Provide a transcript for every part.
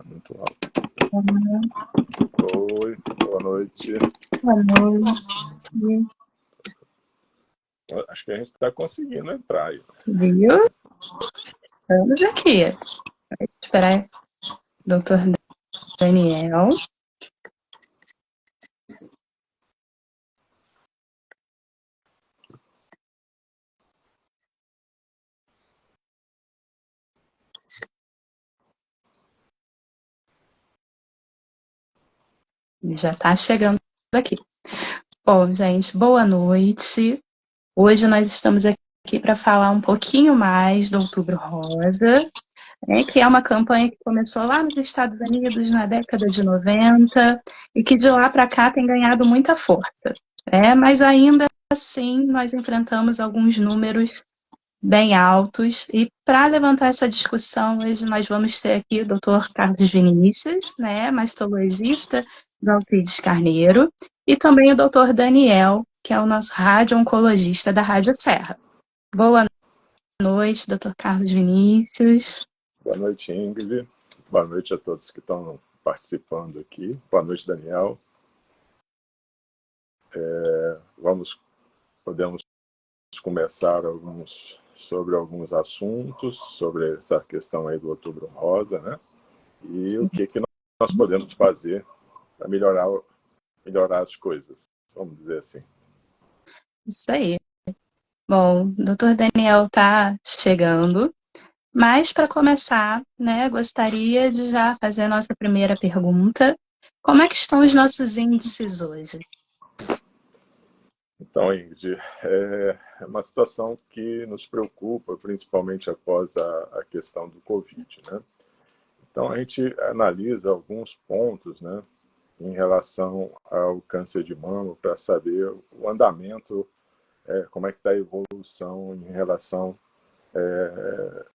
Muito alto. Oi, boa noite. Boa noite. Acho que a gente está conseguindo entrar aí. Viu? Estamos aqui. Vou esperar o doutor Daniel. Ele já está chegando aqui. Bom, gente, boa noite. Hoje nós estamos aqui para falar um pouquinho mais do Outubro Rosa, né, que é uma campanha que começou lá nos Estados Unidos na década de 90 e que de lá para cá tem ganhado muita força. Mas ainda assim nós enfrentamos alguns números bem altos. E para levantar essa discussão, hoje nós vamos ter aqui o Dr. Carlos Vinícius, né, mastologista do Alcides Carneiro, e também o Dr. Daniel, que é o nosso radio-oncologista da Rádio Serra. Boa noite, Dr. Carlos Vinícius. Boa noite, Ingrid. Boa noite a todos que estão participando aqui. Boa noite, Daniel. Podemos começar sobre alguns assuntos, sobre essa questão aí do Outubro Rosa, né? E o que nós podemos fazer para melhorar as coisas, vamos dizer assim. Isso aí. Bom, o Dr. Daniel está chegando, mas para começar, né, gostaria de já fazer a nossa primeira pergunta. Como é que estão os nossos índices hoje? Então, Ingrid, é uma situação que nos preocupa, principalmente após a questão do Covid, né? Então, a gente analisa alguns pontos, né, em relação ao câncer de mama para saber o andamento, como é que está a evolução em relação a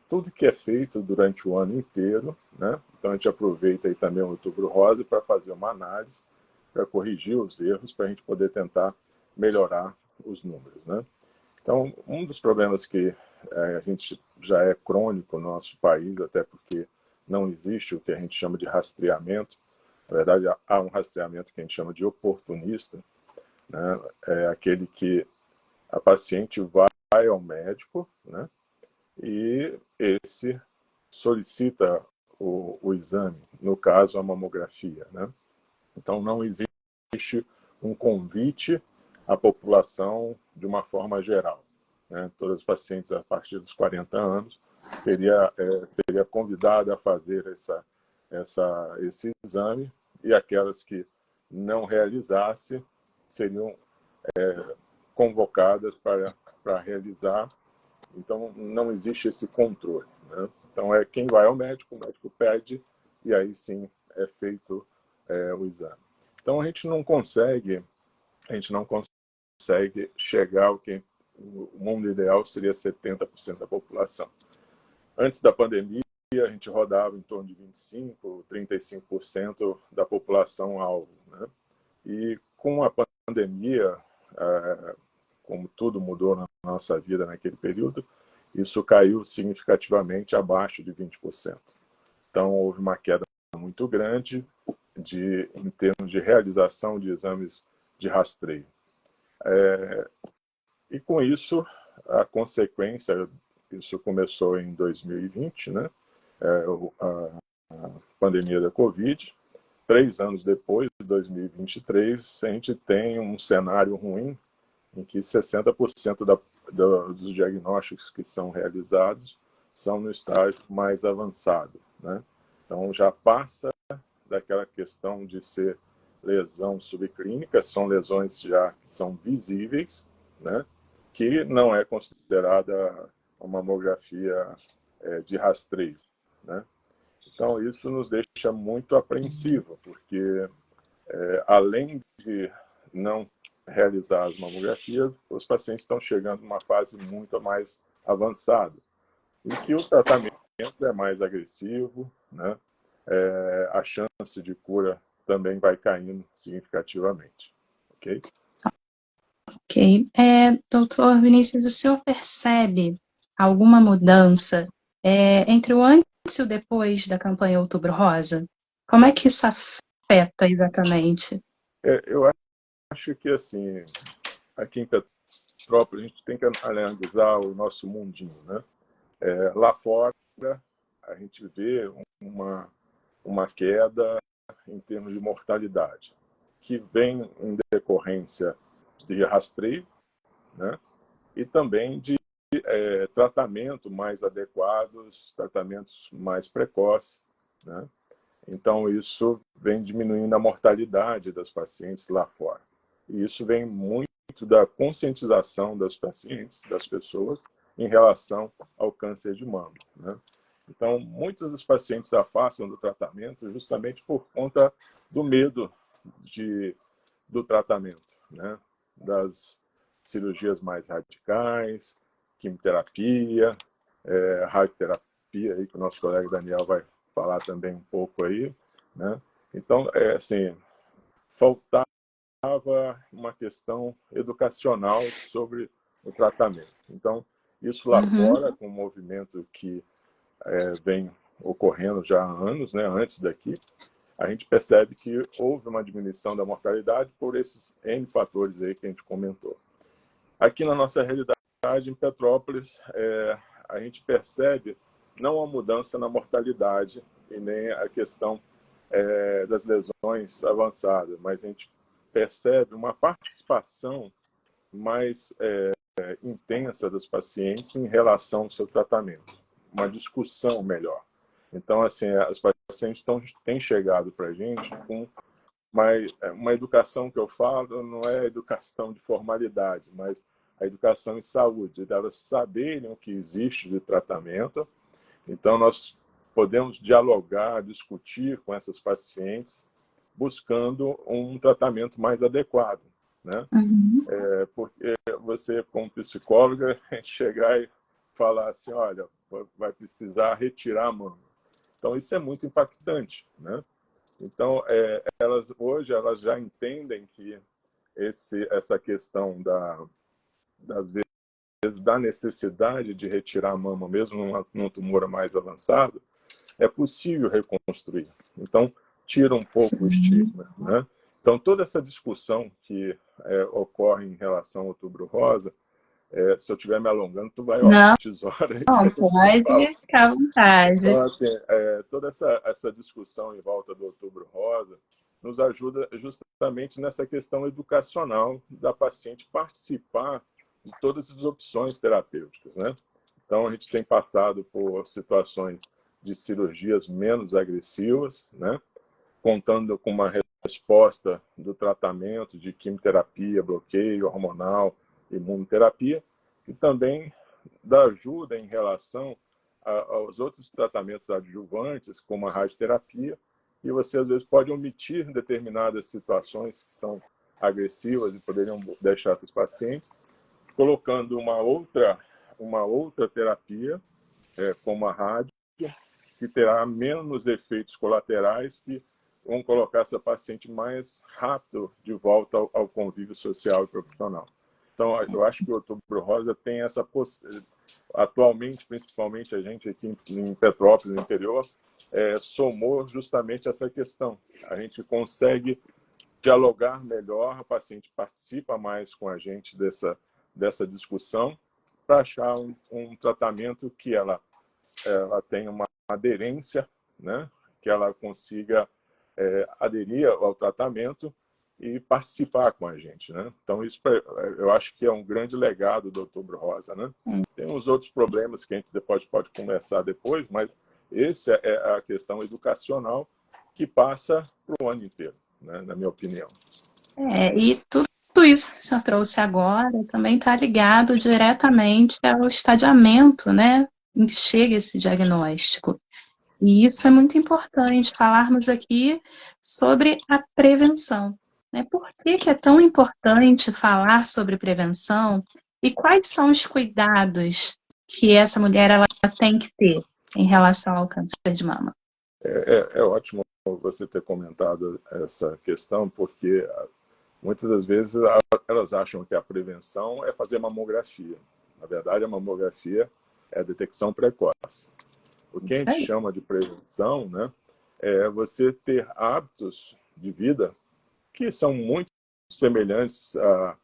tudo que é feito durante o ano inteiro, né? Então, a gente aproveita aí também o Outubro Rosa para fazer uma análise, para corrigir os erros, para a gente poder tentar melhorar os números, né? Então, um dos problemas que a gente já é crônico no nosso país, até porque não existe o que a gente chama de rastreamento. Na verdade, há um rastreamento que a gente chama de oportunista, né? É aquele que a paciente vai ao médico, né? E esse solicita o exame, no caso, a mamografia, né? Então, não existe um convite à população de uma forma geral, né? Todos os pacientes a partir dos 40 anos seria convidada a fazer esse exame, e aquelas que não realizassem seriam convocadas para realizar. Então, não existe esse controle, né? Então, é quem vai ao médico, o médico pede, e aí sim é feito o exame. Então, a gente não consegue chegar ao que o mundo ideal seria 70% da população. Antes da pandemia, a gente rodava em torno de 25%, 35% da população alvo, né? E com a pandemia, como tudo mudou na nossa vida naquele período, isso caiu significativamente abaixo de 20%. Então, houve uma queda muito grande em termos de realização de exames de rastreio. E com isso, a consequência, isso começou em 2020, né? A pandemia da Covid. 3 anos depois, 2023, a gente tem um cenário ruim em que 60% dos diagnósticos que são realizados são no estágio mais avançado, né? Então, já passa daquela questão de ser lesão subclínica, são lesões já que são visíveis, né? Que não é considerada uma mamografia de rastreio, né? Então, isso nos deixa muito apreensivo, porque além de não realizar as mamografias, os pacientes estão chegando numa fase muito mais avançada, em que o tratamento é mais agressivo, né? A chance de cura também vai caindo significativamente. Ok? Ok. Doutor Vinícius, o senhor percebe alguma mudança entre o antes e o depois da campanha Outubro Rosa? Como é que isso afeta exatamente? Eu acho que, assim, aqui em Petrópolis, a gente tem que analisar o nosso mundinho, né? Lá fora, a gente vê uma queda em termos de mortalidade, que vem em decorrência de rastreio, né? E também de tratamento mais adequados, tratamentos mais precoces, né? Então, isso vem diminuindo a mortalidade das pacientes lá fora. E isso vem muito da conscientização das pacientes, das pessoas, em relação ao câncer de mama, né? Então, muitos dos pacientes se afastam do tratamento justamente por conta do medo do tratamento, né? Das cirurgias mais radicais, quimioterapia, radioterapia, aí, que o nosso colega Daniel vai falar também um pouco aí, né? Então, assim, faltava uma questão educacional sobre o tratamento. Então, isso lá fora, com um movimento que vem ocorrendo já há anos, né, antes daqui, a gente percebe que houve uma diminuição da mortalidade por esses N fatores aí que a gente comentou. Aqui na nossa realidade, em Petrópolis, a gente percebe não uma mudança na mortalidade e nem a questão das lesões avançadas, mas a gente percebe uma participação mais intensa dos pacientes em relação ao seu tratamento, uma discussão melhor. Então, assim, as pacientes têm chegado para a gente com uma educação que eu falo, não é educação de formalidade, mas a educação em saúde, delas saberem o que existe de tratamento. Então, nós podemos dialogar, discutir com essas pacientes, buscando um tratamento mais adequado, né? Porque você, como psicóloga, chegar e falar assim, olha, vai precisar retirar a mama. Então, isso é muito impactante, né? Então, hoje elas já entendem que essa questão das vezes, da necessidade de retirar a mama, mesmo num tumor mais avançado, é possível reconstruir. Então, tira um pouco o estigma, né? Então, toda essa discussão que ocorre em relação ao Outubro Rosa, se eu estiver me alongando, tu vai, ó, Não, tesoura aí. pode ficar à vontade. Então, assim, toda essa discussão em volta do Outubro Rosa nos ajuda justamente nessa questão educacional da paciente participar de todas as opções terapêuticas, né? Então, a gente tem passado por situações de cirurgias menos agressivas, né? Contando com uma resposta do tratamento de quimioterapia, bloqueio hormonal, imunoterapia, e também da ajuda em relação aos outros tratamentos adjuvantes, como a radioterapia, e você às vezes pode omitir determinadas situações que são agressivas e poderiam deixar esses pacientes, colocando uma outra terapia, como a rádio, que terá menos efeitos colaterais, que vão colocar essa paciente mais rápido de volta ao convívio social e profissional. Então, eu acho que o Outubro Rosa tem essa possibilidade. Atualmente, principalmente a gente aqui em Petrópolis, no interior, somou justamente essa questão. A gente consegue dialogar melhor, a paciente participa mais com a gente dessa discussão para achar um tratamento que ela tenha uma aderência, né? Que ela consiga aderir ao tratamento e participar com a gente, né? Então, isso eu acho que é um grande legado do Outubro Rosa, né? Tem uns outros problemas que a gente depois pode conversar depois, mas essa é a questão educacional que passa para o ano inteiro, né? Na minha opinião. E tudo isso que o senhor trouxe agora também está ligado diretamente ao estadiamento, né, em que chega esse diagnóstico. E isso é muito importante, falarmos aqui sobre a prevenção, né? Por que é tão importante falar sobre prevenção e quais são os cuidados que essa mulher ela tem que ter em relação ao câncer de mama? É ótimo você ter comentado essa questão, porque muitas das vezes elas acham que a prevenção é fazer mamografia. Na verdade, a mamografia é a detecção precoce. O que a Isso gente aí. chama de prevenção, né, é você ter hábitos de vida que são muito semelhantes à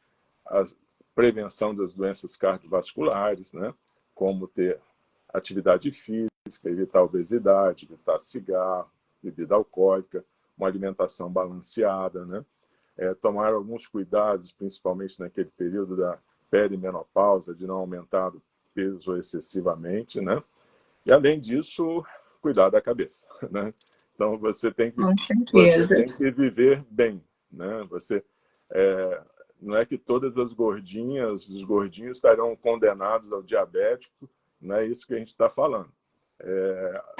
prevenção das doenças cardiovasculares, né, como ter atividade física, evitar obesidade, evitar cigarro, bebida alcoólica, uma alimentação balanceada, né, tomar alguns cuidados, principalmente naquele período da perimenopausa, de não aumentar o peso excessivamente, né, e além disso, cuidar da cabeça, né? Então Com você certeza. tem que viver bem, né? Não é que todas as gordinhas, os gordinhos estarão condenados ao diabético, não é isso que a gente está falando.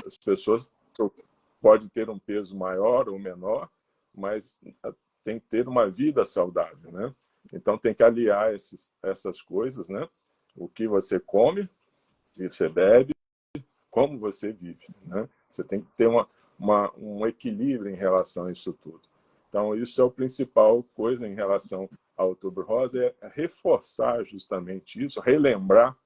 As pessoas podem ter um peso maior ou menor, mas tem que ter uma vida saudável, né? Então tem que aliar essas coisas, né? O que você come, o que você bebe, como você vive, né? Você tem que ter um equilíbrio em relação a isso tudo. Então, isso é a principal coisa em relação ao Outubro Rosa, é reforçar justamente isso, relembrar,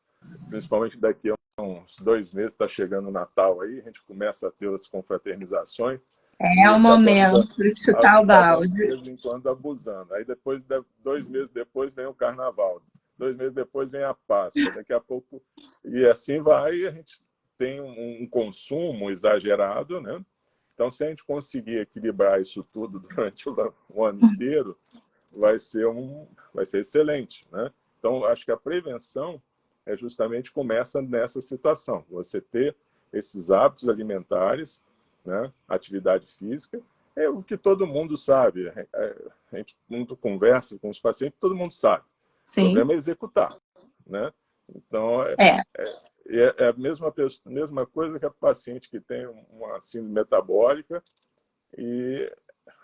principalmente daqui a uns 2 meses, está chegando o Natal aí, a gente começa a ter as confraternizações, É e o momento de chutar o acabamos de balde. vez em quando abusando. Aí depois, 2 meses depois, vem o Carnaval. 2 meses depois vem a Páscoa. Daqui a pouco... E assim vai, e a gente tem um consumo exagerado, né? Então, se a gente conseguir equilibrar isso tudo durante o ano inteiro, vai ser excelente, né? Então, acho que a prevenção justamente começa nessa situação. Você ter esses hábitos alimentares, né? Atividade física, é o que todo mundo sabe. A gente muito conversa com os pacientes, todo mundo sabe. O Sim. problema é executar, né? Então, É. é a mesma coisa que a paciente que tem uma síndrome metabólica e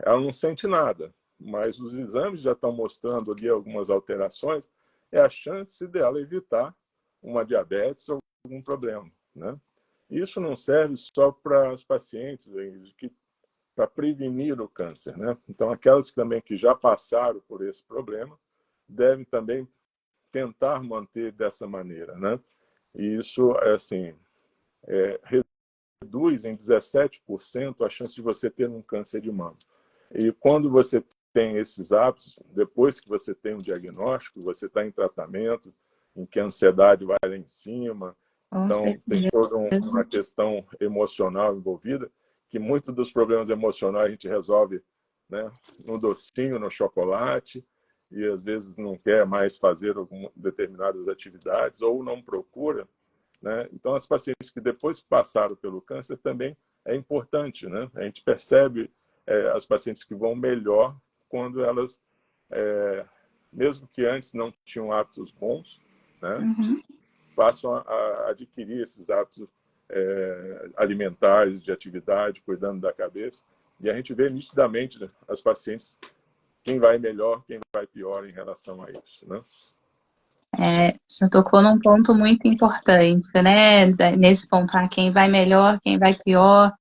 ela não sente nada, mas os exames já estão mostrando ali algumas alterações, é a chance dela evitar uma diabetes ou algum problema, né? Isso não serve só para os pacientes para prevenir o câncer, né? Então, aquelas também que já passaram por esse problema devem também tentar manter dessa maneira, né? E isso, assim, reduz em 17% a chance de você ter um câncer de mama. E quando você tem esses hábitos, depois que você tem um diagnóstico, você está em tratamento, em que a ansiedade vai lá em cima, Com então tem certeza. toda uma questão emocional envolvida, que muitos dos problemas emocionais a gente resolve, né, no docinho, no chocolate, e às vezes não quer mais fazer determinadas atividades ou não procura, né? Então, as pacientes que depois passaram pelo câncer também é importante, né? A gente percebe as pacientes que vão melhor quando elas, mesmo que antes não tinham hábitos bons, né? Uhum. Passam a adquirir esses hábitos alimentares, de atividade, cuidando da cabeça. E a gente vê nitidamente, né, as pacientes, quem vai melhor, quem vai pior em relação a isso, né? Você tocou num ponto muito importante, né? Nesse ponto, quem vai melhor, quem vai pior,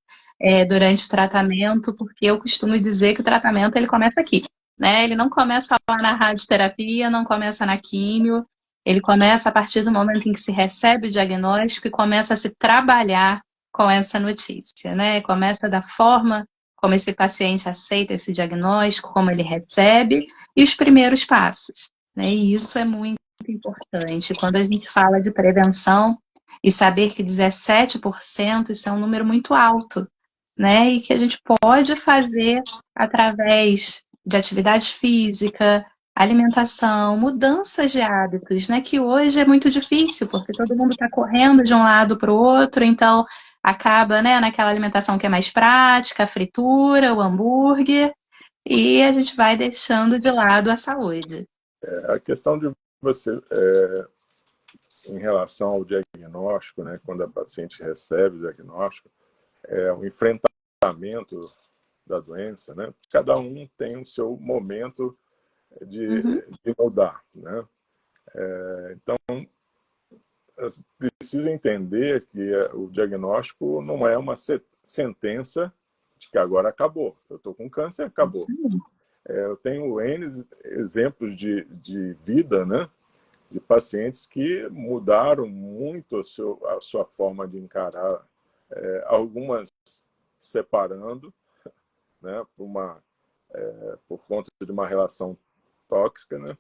durante o tratamento, porque eu costumo dizer que o tratamento ele começa aqui, né? Ele não começa lá na radioterapia, não começa na químio, ele começa a partir do momento em que se recebe o diagnóstico e começa a se trabalhar com essa notícia, né? Começa da forma como esse paciente aceita esse diagnóstico, como ele recebe e os primeiros passos, né? E isso é muito importante. Quando a gente fala de prevenção e saber que 17%, isso é um número muito alto, né? E que a gente pode fazer através de atividade física, alimentação, mudanças de hábitos, né? Que hoje é muito difícil, porque todo mundo está correndo de um lado para o outro, então acaba, né, naquela alimentação que é mais prática, a fritura, o hambúrguer, e a gente vai deixando de lado a saúde. A questão de você, em relação ao diagnóstico, né, quando a paciente recebe o diagnóstico, o enfrentamento da doença, né? Cada um tem o seu momento Uhum. de mudar, né? Então, preciso entender que o diagnóstico não é uma sentença de que agora acabou. Eu estou com câncer, acabou. Isso aí. Eu tenho N exemplos de vida, né? De pacientes que mudaram muito a sua forma de encarar algumas separando, né, por conta de uma relação tóxica, né?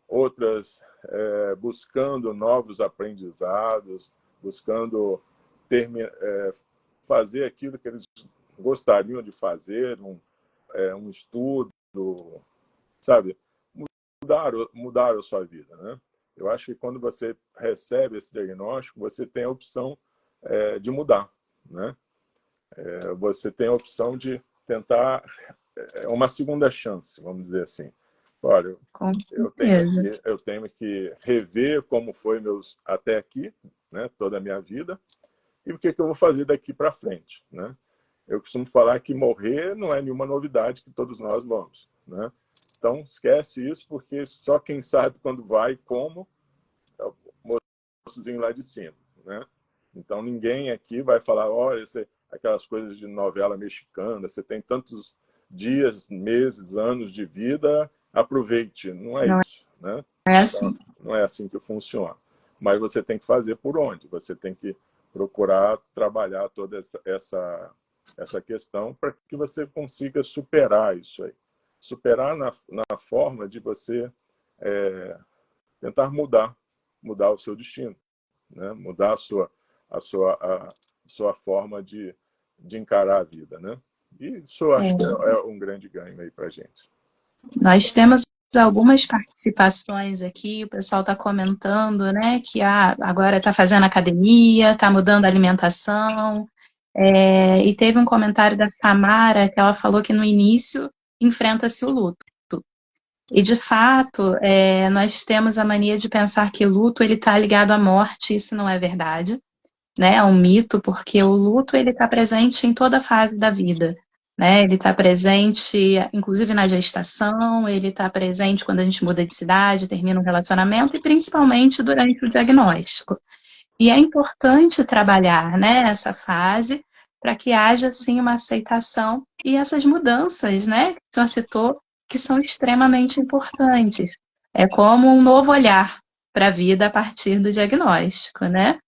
Outras buscando novos aprendizados, buscando fazer aquilo que eles gostariam de fazer, um estudo, sabe? Mudar a sua vida, né? Eu acho que quando você recebe esse diagnóstico, você tem a opção de mudar, né? Você tem a opção de tentar uma segunda chance, vamos dizer assim. Olha, Com eu certeza. tenho que rever como foi até aqui, né, toda a minha vida, e o que eu vou fazer daqui para frente, né? Eu costumo falar que morrer não é nenhuma novidade, que todos nós vamos, né? Então, esquece isso, porque só quem sabe quando vai e como é o moçozinho lá de cima, né? Então, ninguém aqui vai falar, olha, aquelas coisas de novela mexicana, você tem tantos dias, meses, anos de vida, aproveite. Não é Não isso, né? é Então, assim. não é assim que funciona. Mas você tem que fazer por onde? Você tem que procurar trabalhar toda essa questão para que você consiga superar isso aí. Superar na forma de você tentar mudar o seu destino, né? Mudar a sua forma de encarar a vida, né? E isso eu acho que É. é um grande ganho aí para a gente. Nós temos algumas participações aqui, o pessoal está comentando, né, que agora está fazendo academia, está mudando a alimentação, e teve um comentário da Samara que ela falou que no início enfrenta-se o luto. E de fato, nós temos a mania de pensar que luto ele está ligado à morte, isso não é verdade, né? É um mito, porque o luto ele está presente em toda fase da vida, né? Ele está presente, inclusive na gestação, ele está presente quando a gente muda de cidade, termina um relacionamento e principalmente durante o diagnóstico. E é importante trabalhar, né, essa fase para que haja sim uma aceitação e essas mudanças, né, que já citou, que são extremamente importantes. É como um novo olhar para a vida a partir do diagnóstico, né?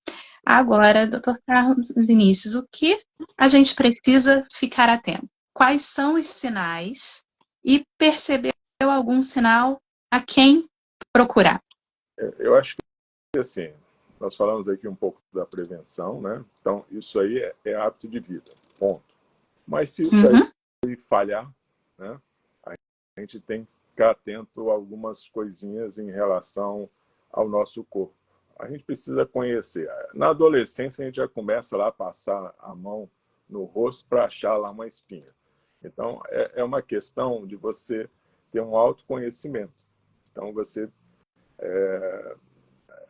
Agora, doutor Carlos Vinícius, o que a gente precisa ficar atento? Quais são os sinais e percebeu algum sinal a quem procurar? Eu acho que, assim, nós falamos aqui um pouco da prevenção, né? Então, isso aí é hábito de vida, ponto. Mas se isso Uhum. aí falhar, né? A gente tem que ficar atento a algumas coisinhas em relação ao nosso corpo. A gente precisa conhecer. Na adolescência, a gente já começa lá a passar a mão no rosto para achar lá uma espinha. Então, é uma questão de você ter um autoconhecimento. Então,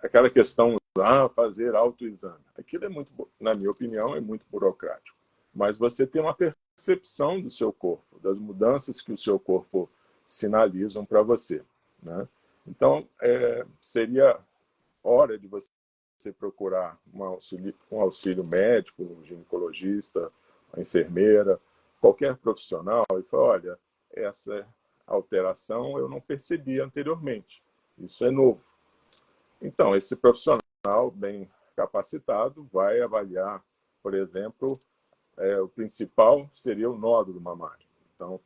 aquela questão fazer autoexame. Aquilo é muito, na minha opinião, é muito burocrático. Mas você tem uma percepção do seu corpo, das mudanças que o seu corpo sinalizam para você, né? Então, seria hora de você procurar um auxílio médico, um ginecologista, uma enfermeira, qualquer profissional, e falar, olha, essa alteração eu não percebi anteriormente, isso é novo. Então, esse profissional bem capacitado vai avaliar, por exemplo, o principal seria o nódulo mamário. Então,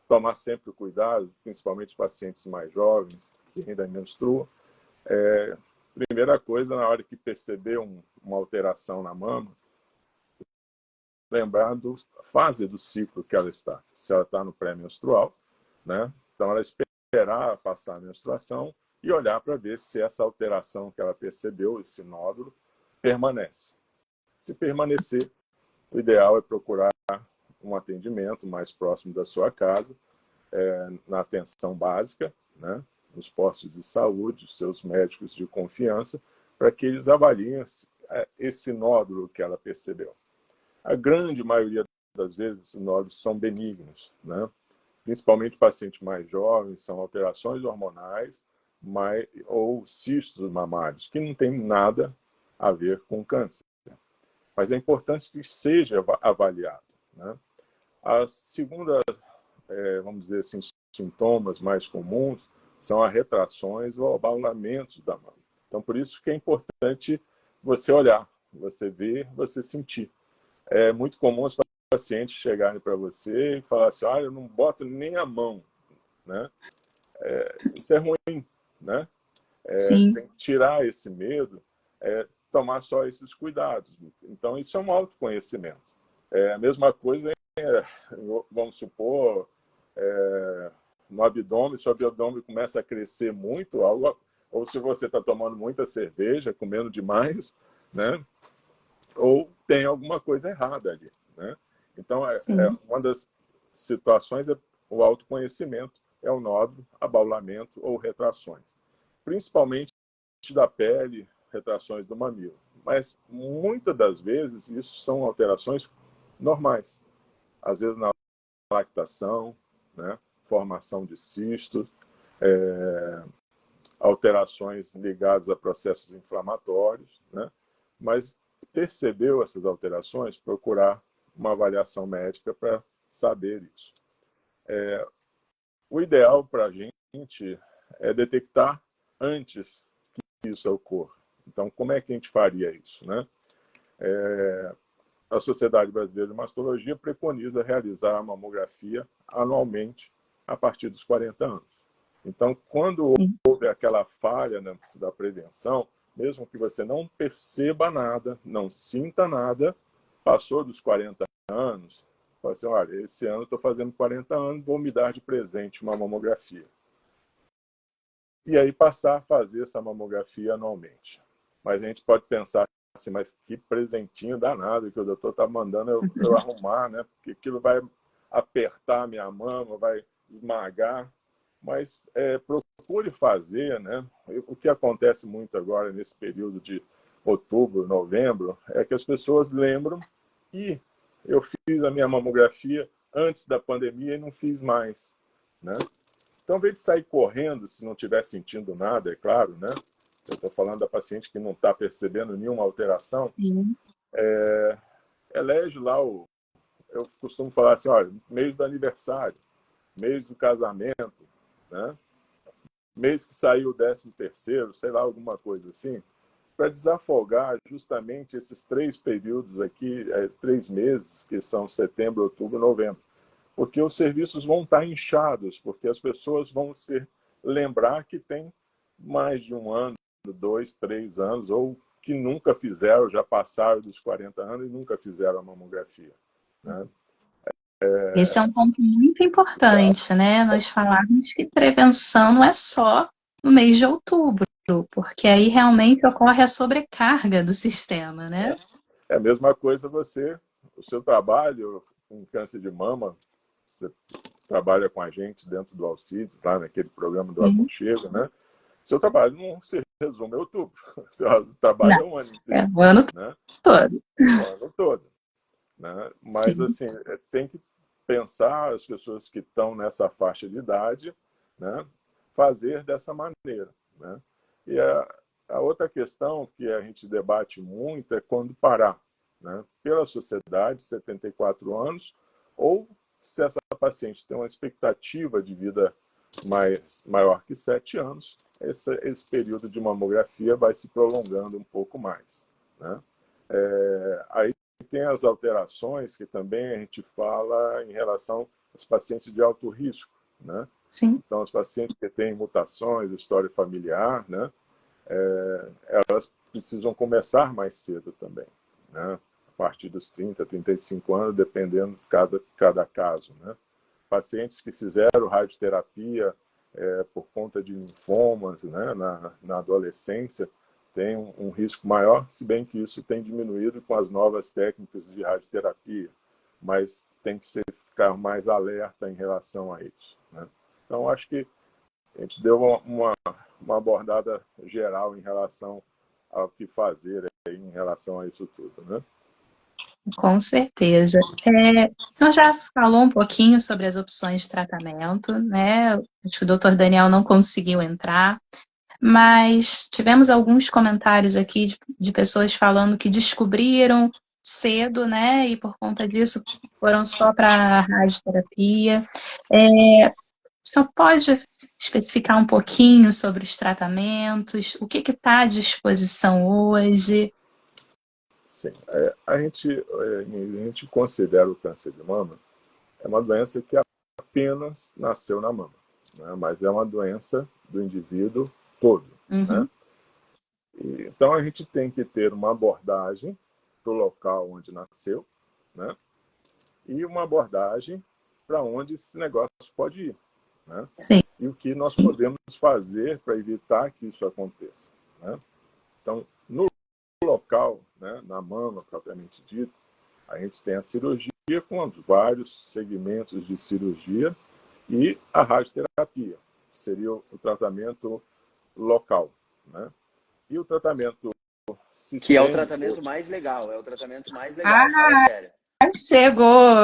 tomar sempre cuidado, principalmente os pacientes mais jovens, que ainda menstruam. Primeira coisa, na hora que perceber uma alteração na mama, lembrar da fase do ciclo que ela está. Se ela está no pré-menstrual, né? Então, ela esperar passar a menstruação e olhar para ver se essa alteração que ela percebeu, esse nódulo, permanece. Se permanecer, o ideal é procurar um atendimento mais próximo da sua casa, na atenção básica, né? Nos postos de saúde, os seus médicos de confiança, para que eles avaliem esse nódulo que ela percebeu. A grande maioria das vezes, os nódulos são benignos, né? Principalmente pacientes mais jovens, são alterações hormonais ou cistos mamários, que não tem nada a ver com câncer. Mas é importante que seja avaliado, né? A segunda, vamos dizer assim, sintomas mais comuns são as retrações ou abaulamentos da mama. Então, por isso que é importante você olhar, você ver, você sentir. É muito comum os pacientes chegarem para você e falar assim, eu não boto nem a mão, né? Isso é ruim, né? Sim, Tem que tirar esse medo, tomar só esses cuidados. Então, isso é um autoconhecimento. A mesma coisa, vamos supor, no abdômen, se o abdômen começa a crescer muito, ou se você está tomando muita cerveja, comendo demais, né? Ou tem alguma coisa errada ali, né? Então, sim. uma das situações é o autoconhecimento, é o nódulo, abaulamento ou retrações. Principalmente da pele, retrações do mamilo. Mas, muitas das vezes, isso são alterações normais. Às vezes, na lactação, né? Formação de cistos, alterações ligadas a processos inflamatórios, né? Mas percebeu essas alterações, procurar uma avaliação médica para saber isso. O ideal para a gente é detectar antes que isso ocorra. Então, como é que a gente faria isso, né? A Sociedade Brasileira de Mastologia preconiza realizar a mamografia anualmente a partir dos 40 anos. Então, quando Sim. houve aquela falha da prevenção, mesmo que você não perceba nada, não sinta nada, passou dos 40 anos, fala assim, olha, esse ano estou fazendo 40 anos, vou me dar de presente uma mamografia. E aí passar a fazer essa mamografia anualmente. Mas a gente pode pensar assim, mas que presentinho danado que o doutor está mandando eu arrumar, né? Porque aquilo vai apertar minha mama, vai esmagar. Mas procure fazer, né? O que acontece muito agora nesse período de outubro, novembro, é que as pessoas lembram e eu fiz a minha mamografia antes da pandemia e não fiz mais, né? Então, ao invés de sair correndo, se não estiver sentindo nada, é claro, né? Eu estou falando da paciente que não está percebendo nenhuma alteração, Sim. elege lá eu costumo falar assim, olha, mês do aniversário, mês do casamento, né? Mês que saiu o 13º, sei lá, alguma coisa assim, para desafogar justamente esses 3 períodos aqui, 3 meses, que são setembro, outubro, novembro. Porque os serviços vão estar inchados, porque as pessoas vão se lembrar que tem mais de 1 ano, 2, 3 anos, ou que nunca fizeram, já passaram dos 40 anos e nunca fizeram a mamografia, né? Esse é um ponto muito importante, né? Nós falarmos que prevenção não é só no mês de outubro, porque aí realmente ocorre a sobrecarga do sistema, né? É a mesma coisa o seu trabalho com câncer de mama, você trabalha com a gente dentro do Alcides, lá naquele programa do Sim. Aconchego, né? Seu trabalho não se resume a outubro. Seu trabalho Não, é um ano é inteiro, o ano né? todo. O ano todo, né? Mas, Sim, assim, tem que pensar as pessoas que estão nessa faixa de idade, né? Fazer dessa maneira, né? E a outra questão que a gente debate muito é quando parar, né? Pela sociedade, 74 anos, ou se essa paciente tem uma expectativa de vida maior que 7 anos, esse período de mamografia vai se prolongando um pouco mais, né? Aí tem as alterações que também a gente fala em relação aos pacientes de alto risco, né? sim, Então, os pacientes que têm mutações, história familiar, né? Elas precisam começar mais cedo também, né? A partir dos 30, 35 anos, dependendo de cada caso, né? Pacientes que fizeram radioterapia por conta de linfomas, né? Na adolescência, tem um risco maior, se bem que isso tem diminuído com as novas técnicas de radioterapia, mas tem que ficar mais alerta em relação a isso, né? Então, acho que a gente deu uma abordada geral em relação ao que fazer aí, em relação a isso tudo, né? com certeza. O senhor já falou um pouquinho sobre as opções de tratamento, né? Acho que o doutor Daniel não conseguiu entrar, mas tivemos alguns comentários aqui de pessoas falando que descobriram cedo, né? E por conta disso foram só para a radioterapia. O senhor pode especificar um pouquinho sobre os tratamentos? O que está à disposição hoje? Sim. A gente considera o câncer de mama é uma doença que apenas nasceu na mama, né? Mas é uma doença do indivíduo todo, né? Uhum. Então, a gente tem que ter uma abordagem para o local onde nasceu, né? E uma abordagem para onde esse negócio pode ir, né? Sim. E o que nós podemos fazer para evitar que isso aconteça, né? Então, no local, né, na mama propriamente dito, a gente tem a cirurgia com os vários segmentos de cirurgia e a radioterapia, que seria o tratamento local, né? E o tratamento Que é o sistêmico. tratamento mais legal, Ah, fala sério. chegou!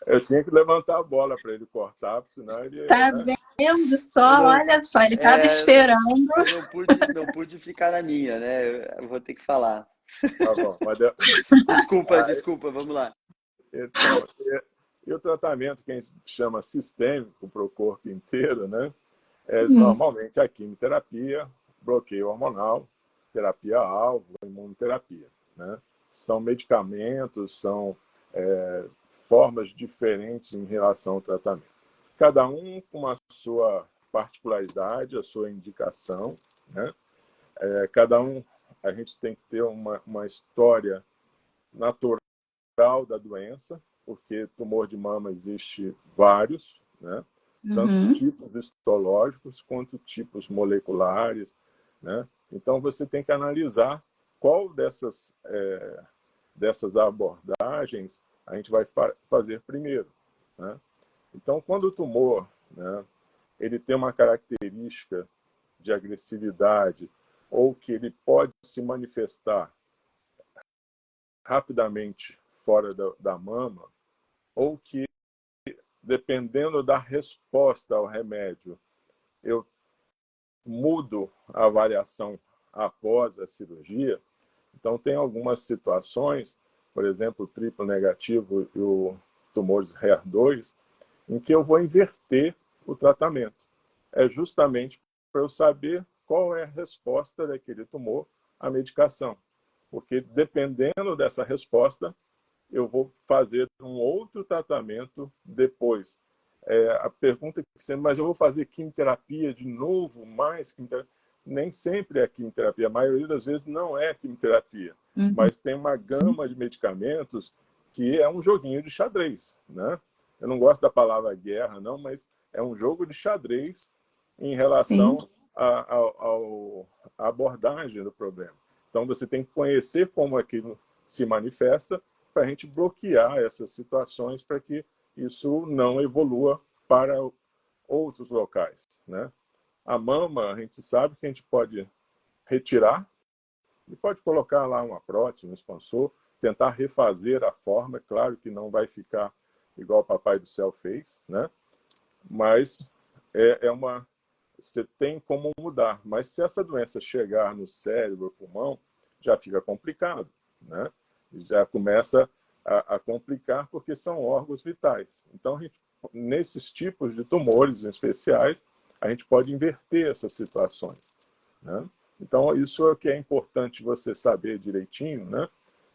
Eu tinha que levantar a bola para ele cortar, senão ele, Tá né? vendo Eu só? não, Olha só, ele estava esperando. eu não pude ficar na minha, né? Eu vou ter que falar. Tá bom. Desculpa, vamos lá. Então, e o tratamento que a gente chama sistêmico para o corpo inteiro, né? É normalmente a quimioterapia, bloqueio hormonal, terapia-alvo, imunoterapia, né? São medicamentos, são formas diferentes em relação ao tratamento. Cada um com a sua particularidade, a sua indicação, né? Cada um, a gente tem que ter uma história natural da doença, porque tumor de mama existe vários, né? Tanto Uhum. tipos histológicos quanto tipos moleculares, né? Então você tem que analisar qual dessas abordagens a gente vai fazer primeiro, né? Então, quando o tumor, né, ele tem uma característica de agressividade ou que ele pode se manifestar rapidamente fora da mama, ou que, dependendo da resposta ao remédio, eu mudo a avaliação após a cirurgia. Então, tem algumas situações, por exemplo, o triplo negativo e o tumores HER2, em que eu vou inverter o tratamento. É justamente para eu saber qual é a resposta daquele tumor à medicação. Porque, dependendo dessa resposta, eu vou fazer um outro tratamento depois. A pergunta que sempre, mas eu vou fazer quimioterapia de novo, mais quimioterapia? Nem sempre é quimioterapia, a maioria das vezes não é quimioterapia, Uhum. mas tem uma gama de medicamentos que é um joguinho de xadrez, né? Eu não gosto da palavra guerra, não, mas é um jogo de xadrez em Sim. relação à abordagem do problema. Então, você tem que conhecer como aquilo se manifesta para a gente bloquear essas situações para que isso não evolua para outros locais, né? A mama, a gente sabe que a gente pode retirar e pode colocar lá uma prótese, um expansor, tentar refazer a forma. É claro que não vai ficar igual o Papai do Céu fez, né? Mas você tem como mudar. Mas se essa doença chegar no cérebro, pulmão, já fica complicado, né? Já começa a complicar porque são órgãos vitais. Então, nesses tipos de tumores em especiais, a gente pode inverter essas situações, né? Então, isso é o que é importante você saber direitinho, né?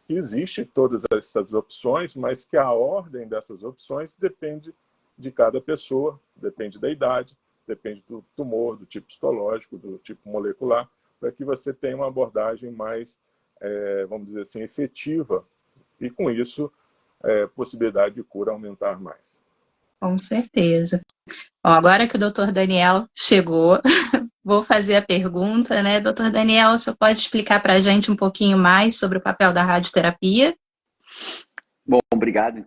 Que existe todas essas opções, mas que a ordem dessas opções depende de cada pessoa, depende da idade, depende do tumor, do tipo histológico, do tipo molecular, para que você tenha uma abordagem mais, vamos dizer assim, efetiva e, com isso, possibilidade de cura aumentar mais. Com certeza. Bom, agora que o doutor Daniel chegou, vou fazer a pergunta, né? Doutor Daniel, você pode explicar para a gente um pouquinho mais sobre o papel da radioterapia? Bom, obrigado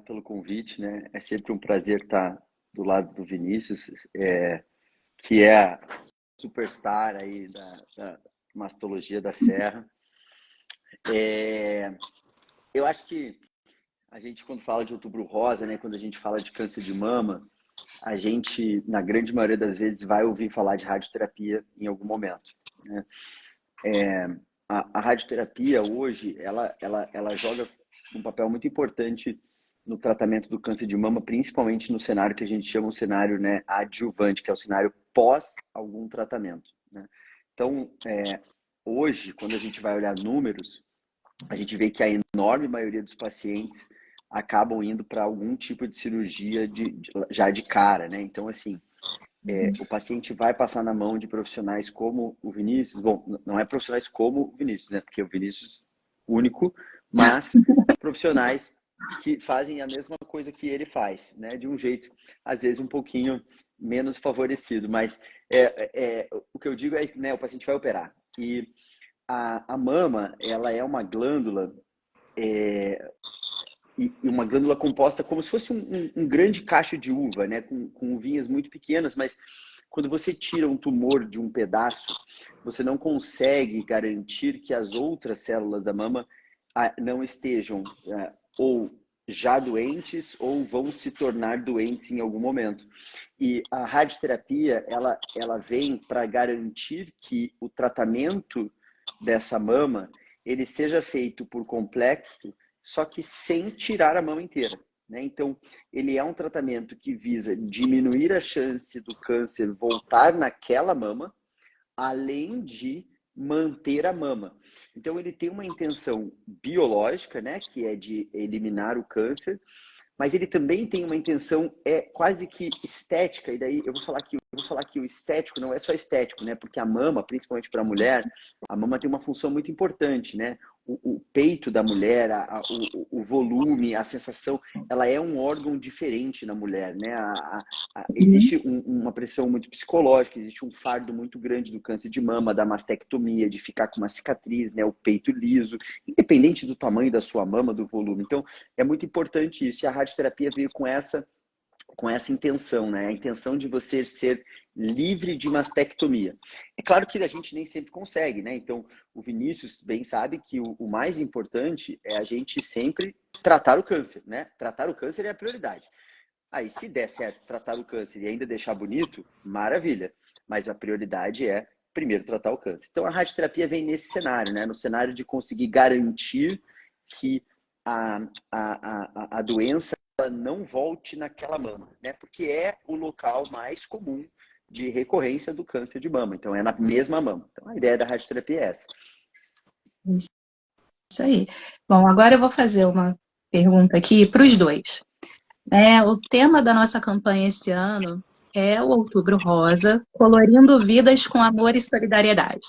pelo convite, né? É sempre um prazer estar do lado do Vinícius, que é a superstar aí da mastologia da Serra. Eu acho que a gente, quando fala de Outubro Rosa, né, quando a gente fala de câncer de mama, a gente, na grande maioria das vezes, vai ouvir falar de radioterapia em algum momento, né? A radioterapia hoje, ela joga um papel muito importante no tratamento do câncer de mama, principalmente no cenário que a gente chama um cenário, né, adjuvante, que é o cenário pós algum tratamento, né? Então, hoje, quando a gente vai olhar números, a gente vê que a enorme maioria dos pacientes acabam indo para algum tipo de cirurgia já de cara, né? Então, assim, o paciente vai passar na mão de profissionais como o Vinícius. Bom, não é profissionais como o Vinícius, né? Porque o Vinícius único, mas profissionais que fazem a mesma coisa que ele faz, né? De um jeito, às vezes, um pouquinho menos favorecido. Mas o que eu digo é, né? O paciente vai operar. E a mama, ela é uma glândula e uma glândula composta como se fosse um grande cacho de uva, né? Com uvinhas muito pequenas, mas quando você tira um tumor de um pedaço, você não consegue garantir que as outras células da mama não estejam ou já doentes ou vão se tornar doentes em algum momento. E a radioterapia, ela vem para garantir que o tratamento dessa mama ele seja feito por completo, só que sem tirar a mama inteira, né? Então, ele é um tratamento que visa diminuir a chance do câncer voltar naquela mama, além de manter a mama. Então, ele tem uma intenção biológica, né, que é de eliminar o câncer, mas ele também tem uma intenção quase que estética, e daí eu vou falar que o estético não é só estético, né? Porque a mama, principalmente para a mulher, a mama tem uma função muito importante, né? O peito da mulher, o volume, a sensação, ela é um órgão diferente na mulher, né? Existe uma pressão muito psicológica, existe um fardo muito grande do câncer de mama, da mastectomia, de ficar com uma cicatriz, né? O peito liso, independente do tamanho da sua mama, do volume. Então, é muito importante isso. E a radioterapia veio com essa intenção, né? A intenção de você ser livre de mastectomia. É claro que a gente nem sempre consegue, né? Então, o Vinícius bem sabe que o mais importante é a gente sempre tratar o câncer, né? Tratar o câncer é a prioridade. Aí, se der certo tratar o câncer e ainda deixar bonito, maravilha. Mas a prioridade é primeiro tratar o câncer. Então, a radioterapia vem nesse cenário, né? No cenário de conseguir garantir que a doença não volte naquela mama, né? Porque é o local mais comum de recorrência do câncer de mama. Então, é na mesma mama. Então, a ideia da radioterapia é essa. Isso aí. Bom, agora eu vou fazer uma pergunta aqui para os dois. O tema da nossa campanha esse ano é o Outubro Rosa, colorindo vidas com amor e solidariedade.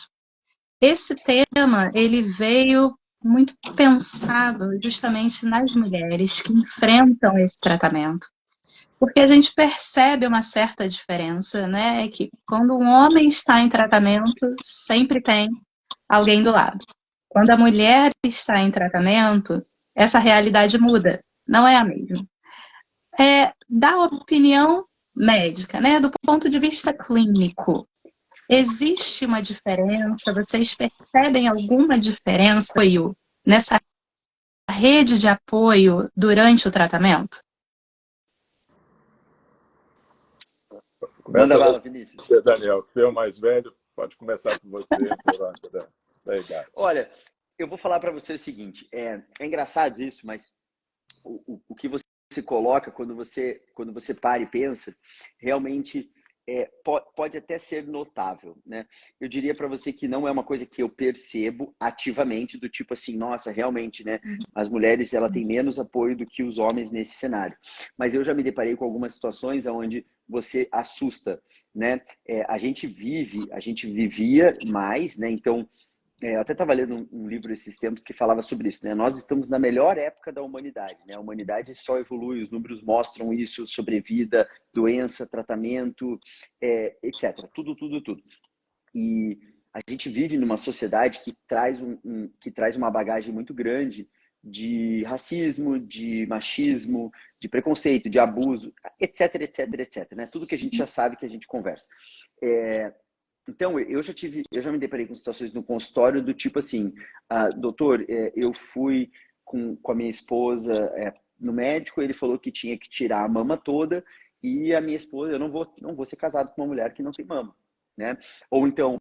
Esse tema, ele veio muito pensado justamente nas mulheres que enfrentam esse tratamento. Porque a gente percebe uma certa diferença, né? Que quando um homem está em tratamento, sempre tem alguém do lado. Quando a mulher está em tratamento, essa realidade muda, não é a mesma. Da opinião médica, né? Do ponto de vista clínico, existe uma diferença? Vocês percebem alguma diferença nessa rede de apoio durante o tratamento? Manda bala, Vinícius. Você, Daniel, que é o mais velho, pode começar com você pela ordem da idade. Olha, eu vou falar para você o seguinte, é engraçado isso, mas o que você coloca quando você para e pensa, realmente pode até ser notável, né? Eu diria para você que não é uma coisa que eu percebo ativamente, do tipo assim, nossa, realmente, né? As mulheres, ela tem menos apoio do que os homens nesse cenário. Mas eu já me deparei com algumas situações onde você assusta, né? A gente vivia mais, né? Então, eu até estava lendo um livro esses tempos que falava sobre isso, né? Nós estamos na melhor época da humanidade, né? A humanidade só evolui, os números mostram isso, sobrevida, doença, tratamento, etc. Tudo. E a gente vive numa sociedade que traz uma bagagem muito grande de racismo, de machismo, de preconceito, de abuso, etc, né? Tudo que a gente já sabe que a gente conversa. Então, eu já me deparei com situações no consultório do tipo assim, doutor, eu fui com a minha esposa no médico, ele falou que tinha que tirar a mama toda e a minha esposa, eu não vou ser casado com uma mulher que não tem mama. né? Ou então,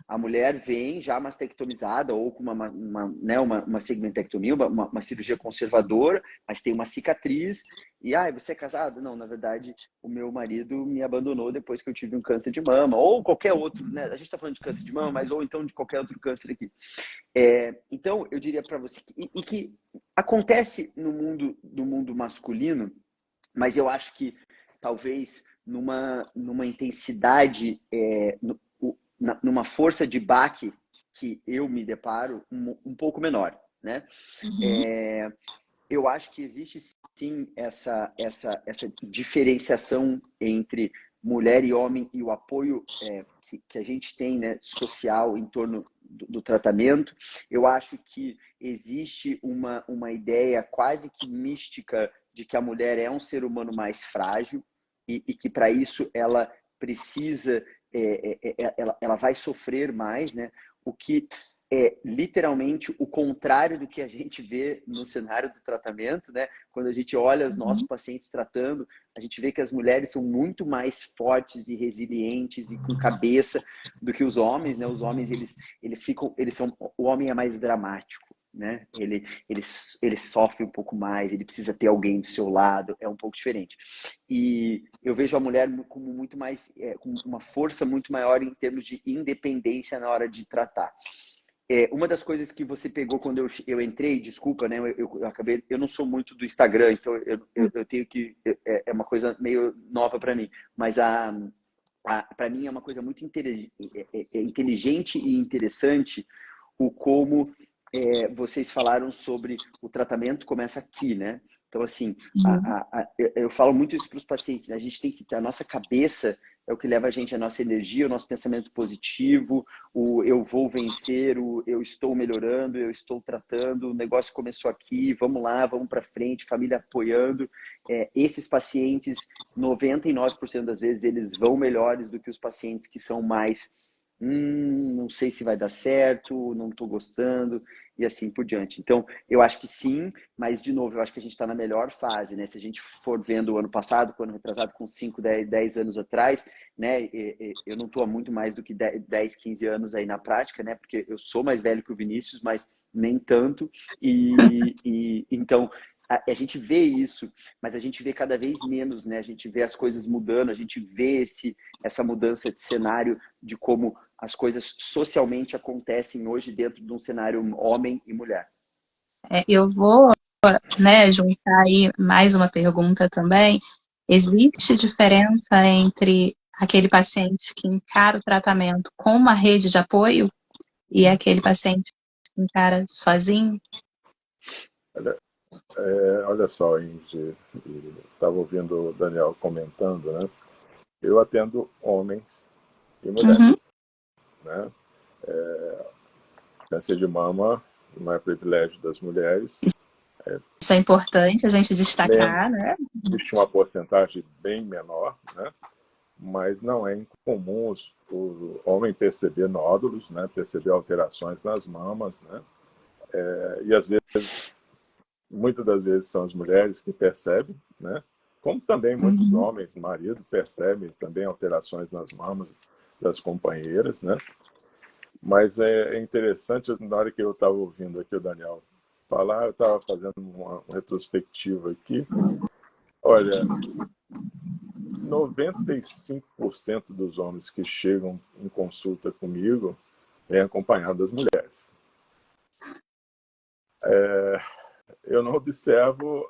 a mulher vem já mastectomizada ou com uma segmentectomia, uma cirurgia conservadora, mas tem uma cicatriz. E, você é casado? Não, na verdade, o meu marido me abandonou depois que eu tive um câncer de mama. Ou qualquer outro, né? A gente está falando de câncer de mama, mas ou então de qualquer outro câncer aqui. Então, eu diria para você que acontece no mundo masculino, mas eu acho que talvez numa intensidade, numa força de baque que eu me deparo um pouco menor, né? Eu acho que existe sim essa diferenciação entre mulher e homem e o apoio que a gente tem, né, social em torno do tratamento. Eu acho que existe uma ideia quase que mística de que a mulher é um ser humano mais frágil e que para isso ela precisa, ela vai sofrer mais, né? O que é literalmente o contrário do que a gente vê no cenário do tratamento, né? Quando a gente olha os nossos pacientes tratando, a gente vê que as mulheres são muito mais fortes e resilientes e com cabeça do que os homens, né? Os homens, o homem é mais dramático, né? Ele sofre um pouco mais, ele precisa ter alguém do seu lado, é um pouco diferente. E eu vejo a mulher como muito mais, com uma força muito maior em termos de independência na hora de tratar. Uma das coisas que você pegou quando eu entrei, desculpa, né? Eu não sou muito do Instagram, então eu tenho que... É uma coisa meio nova para mim. Mas para mim é uma coisa muito inteligente e interessante o como vocês falaram sobre o tratamento começa aqui, né? Então, assim, eu falo muito isso para os pacientes, né? A gente tem que ter a nossa cabeça, é o que leva a gente, a nossa energia, o nosso pensamento positivo, o eu vou vencer, o eu estou melhorando, eu estou tratando, o negócio começou aqui, vamos lá, vamos para frente, família apoiando. Esses pacientes, 99% das vezes, eles vão melhores do que os pacientes que são mais não sei se vai dar certo, não estou gostando, e assim por diante. Então, eu acho que sim, mas, de novo, eu acho que a gente está na melhor fase, né? Se a gente for vendo o ano passado, o ano retrasado, com 5, 10 anos atrás, né? Eu não estou há muito mais do que 10, 15 anos aí na prática, né? Porque eu sou mais velho que o Vinícius, mas nem tanto. Então, a gente vê isso, mas a gente vê cada vez menos, né? A gente vê as coisas mudando, a gente vê essa mudança de cenário de como as coisas socialmente acontecem hoje dentro de um cenário homem e mulher. Eu vou, né, juntar aí mais uma pergunta também. Existe diferença entre aquele paciente que encara o tratamento com uma rede de apoio e aquele paciente que encara sozinho? Olha só, Indy, estava ouvindo o Daniel comentando, né? Eu atendo homens e mulheres, né? Câncer de mama não é privilégio das mulheres. Isso é importante a gente destacar, né? Existe uma porcentagem bem menor, né? Mas não é incomum o homem perceber nódulos, né? Perceber alterações nas mamas, né? E às vezes, muitas das vezes são as mulheres que percebem, né? Como também muitos homens, marido, percebem também alterações nas mamas das companheiras, né? Mas é interessante, na hora que eu estava ouvindo aqui o Daniel falar, eu estava fazendo uma retrospectiva aqui. Olha, 95% dos homens que chegam em consulta comigo vêm acompanhados das mulheres. Eu não observo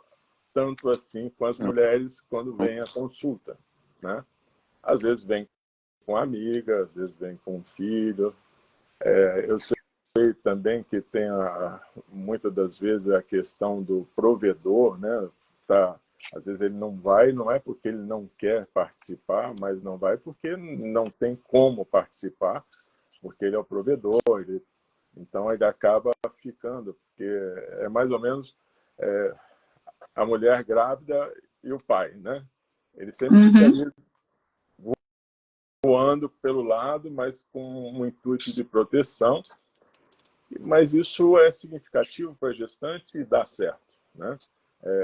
tanto assim com as mulheres quando vêm à consulta, né? Às vezes vem com amiga, às vezes vem com um filho. Eu sei também que tem muitas das vezes a questão do provedor, né? Às vezes ele não vai, não é porque ele não quer participar, mas não vai porque não tem como participar, porque ele é o provedor, então ele acaba ficando, porque é mais ou menos a mulher grávida e o pai, né? Ele sempre fica ali voando pelo lado, mas com um intuito de proteção. Mas isso é significativo para a gestante e dá certo, né?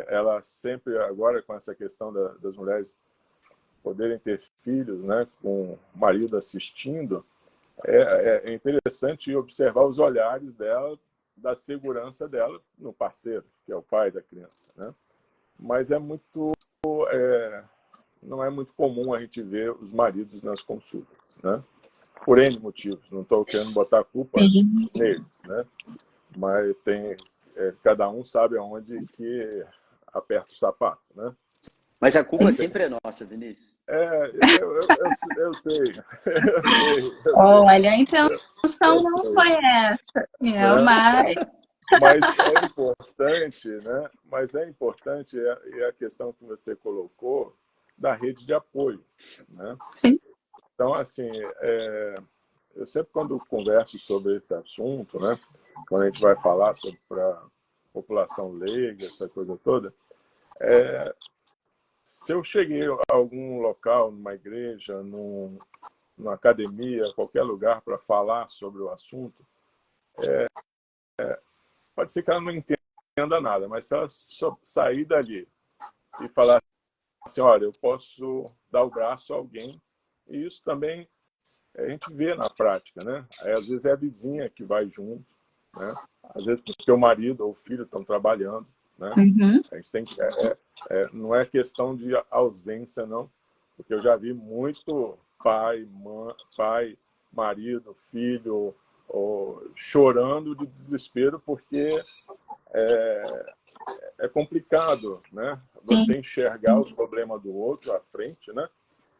Ela sempre, agora com essa questão das mulheres poderem ter filhos, né, com o marido assistindo, é interessante observar os olhares dela, da segurança dela no parceiro, que é o pai da criança, né? Mas não é muito comum a gente ver os maridos nas consultas, né? Por N motivos. Não estou querendo botar a culpa neles, né? Mas cada um sabe aonde que aperta o sapato, né? Mas a culpa sempre é nossa, Vinícius. Eu sei. Olha, a intenção não foi essa. Mas é importante, né? Mas é importante a questão que você colocou da rede de apoio, né? Sim. Então, assim, eu sempre quando converso sobre esse assunto, né? Quando a gente vai falar sobre a população leiga, essa coisa toda, se eu cheguei a algum local, numa igreja, numa academia, qualquer lugar para falar sobre o assunto, pode ser que ela não entenda nada, mas se ela sair dali e falar assim, olha, eu posso dar o braço a alguém, e isso também a gente vê na prática, né? Aí, às vezes é a vizinha que vai junto, né? Às vezes porque o marido ou o filho estão trabalhando, né? Uhum. A gente tem que não é questão de ausência, não, porque eu já vi muito pai, marido, filho chorando de desespero porque é complicado, né? Você enxergar o problema do outro à frente, né?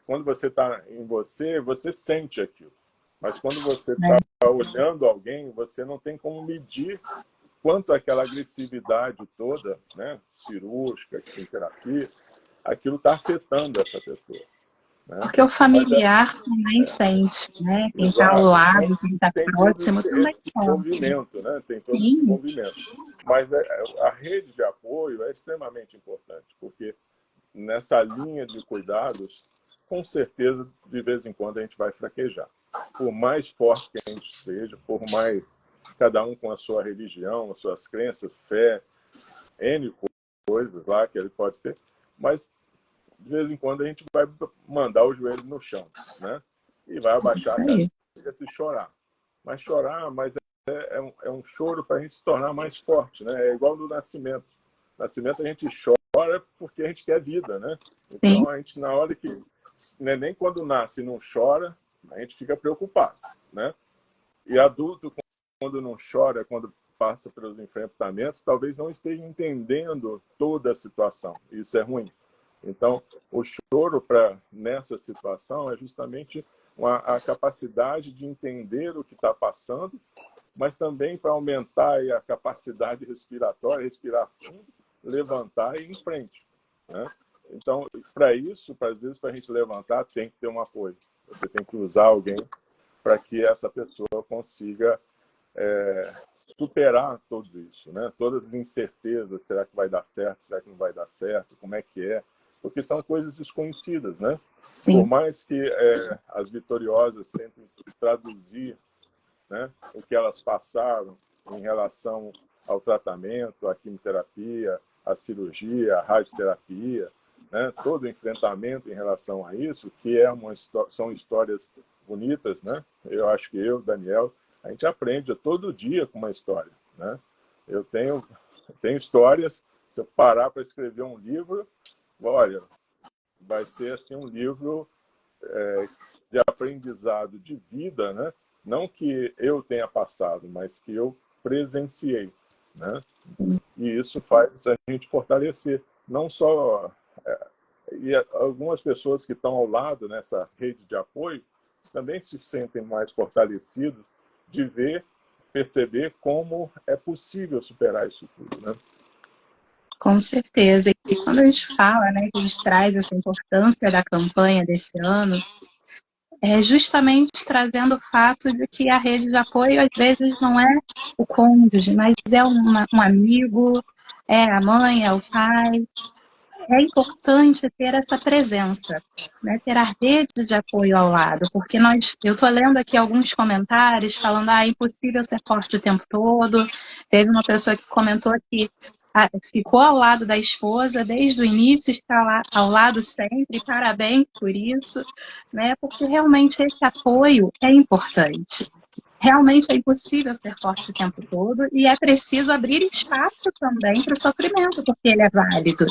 Quando você está em você sente aquilo. Mas quando você está olhando alguém, você não tem como medir quanto aquela agressividade toda, né, cirúrgica, em terapia, aquilo está afetando essa pessoa. Né? Porque o familiar também sente, né? Quem está ao lado, quem está próximo, também esse sente. envolvimento, né? Tem todo esse envolvimento. Mas a rede de apoio é extremamente importante, porque nessa linha de cuidados, com certeza, de vez em quando, a gente vai fraquejar. Por mais forte que a gente seja, por mais cada um com a sua religião, as suas crenças, fé, N coisas lá que ele pode ter, mas de vez em quando a gente vai mandar o joelho no chão, né? E vai abaixar a cabeça e chorar. Mas é um choro para a gente se tornar mais forte, né? É igual no nascimento. No nascimento a gente chora porque a gente quer vida, né? Então a gente, na hora que nem quando nasce não chora, a gente fica preocupado, né? E adulto, quando não chora, quando passa pelos enfrentamentos, talvez não esteja entendendo toda a situação. Isso é ruim. Então, o choro nessa situação é justamente a capacidade de entender o que está passando, mas também para aumentar a capacidade respiratória, respirar fundo, levantar e ir em frente, né? Então, para isso, às vezes, para a gente levantar, tem que ter um apoio. Você tem que usar alguém para que essa pessoa consiga superar tudo isso, né? Todas as incertezas, será que vai dar certo, será que não vai dar certo, como é que é? Porque são coisas desconhecidas, né? Sim. Por mais que as vitoriosas tentem traduzir, né, o que elas passaram em relação ao tratamento, à quimioterapia, à cirurgia, à radioterapia, né, todo o enfrentamento em relação a isso, que são histórias bonitas, né? Eu acho que Daniel, a gente aprende todo dia com uma história, né? Eu tenho histórias, se eu parar para escrever um livro, olha, vai ser assim um livro de aprendizado de vida, né? Não que eu tenha passado, mas que eu presenciei, né? E isso faz a gente fortalecer, não só e algumas pessoas que estão ao lado nessa rede de apoio também se sentem mais fortalecidos de perceber como é possível superar isso tudo, né? Com certeza. E quando a gente fala, né, que a gente traz essa importância da campanha desse ano, é justamente trazendo o fato de que a rede de apoio, às vezes, não é o cônjuge, mas é um amigo, é a mãe, é o pai. É importante ter essa presença, né? Ter a rede de apoio ao lado, porque eu estou lendo aqui alguns comentários falando, é impossível ser forte o tempo todo. Teve uma pessoa que comentou que ficou ao lado da esposa desde o início, está lá ao lado sempre, parabéns por isso, né? Porque realmente esse apoio é importante. Realmente é impossível ser forte o tempo todo e é preciso abrir espaço também para o sofrimento, porque ele é válido,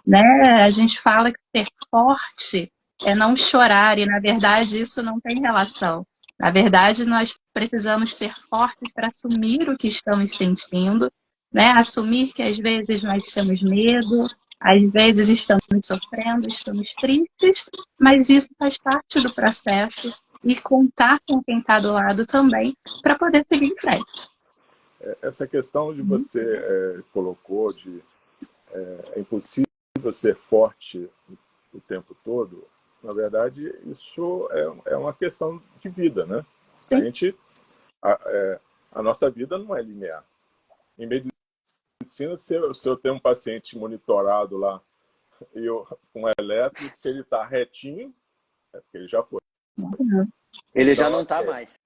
né? A gente fala que ser forte é não chorar e, na verdade, isso não tem relação. Na verdade, nós precisamos ser fortes para assumir o que estamos sentindo, né? Assumir que às vezes nós temos medo, às vezes estamos sofrendo, estamos tristes, mas isso faz parte do processo e contar com quem está do lado também para poder seguir em frente. Essa questão de você colocou de é impossível ser forte o tempo todo, na verdade, isso é uma questão de vida, né? Sim. A nossa vida não é linear. Em medicina, se eu tenho um paciente monitorado lá com eletro, se ele está retinho, é porque ele já foi. Ele então, já não está mais.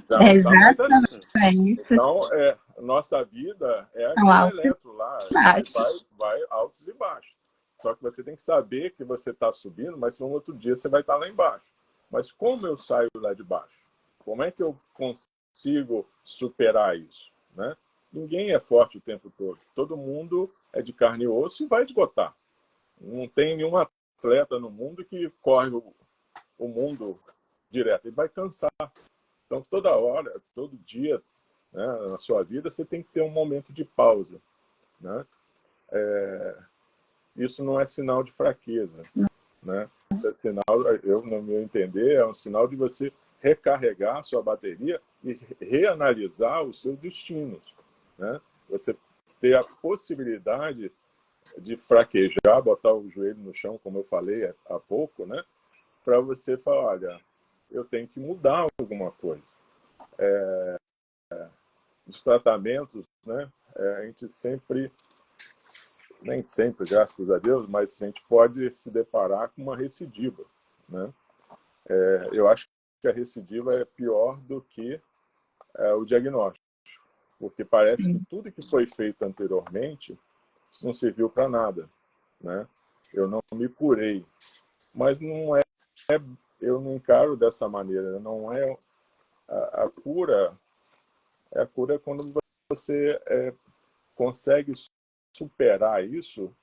Já não está mais ali. Isso. Então, nossa vida é aquele eletro lá. Vai altos e baixos. Só que você tem que saber que você está subindo, mas no outro dia você vai estar lá embaixo. Mas como eu saio lá de baixo? Como é que eu consigo superar isso? Né? Ninguém é forte o tempo todo. Todo mundo é de carne e osso e vai esgotar. Não tem nenhum atleta no mundo que corre o mundo direto. Ele vai cansar. Então, toda hora, todo dia, né, na sua vida, você tem que ter um momento de pausa. Né? Isso não é sinal de fraqueza. Né? É sinal, no meu entender, é um sinal de você recarregar a sua bateria e reanalisar os seus destinos. Né? Você ter a possibilidade de fraquejar, botar o joelho no chão, como eu falei há pouco, né? Para você falar, olha, eu tenho que mudar alguma coisa. Os tratamentos, né? A gente sempre, nem sempre, graças a Deus, mas a gente pode se deparar com uma recidiva. Né? Eu acho que a recidiva é pior do que o diagnóstico, porque parece que tudo que foi feito anteriormente não serviu para nada. Né? Eu não me curei, mas não eu não encaro dessa maneira. Não é a cura. A cura é quando você consegue superar isso,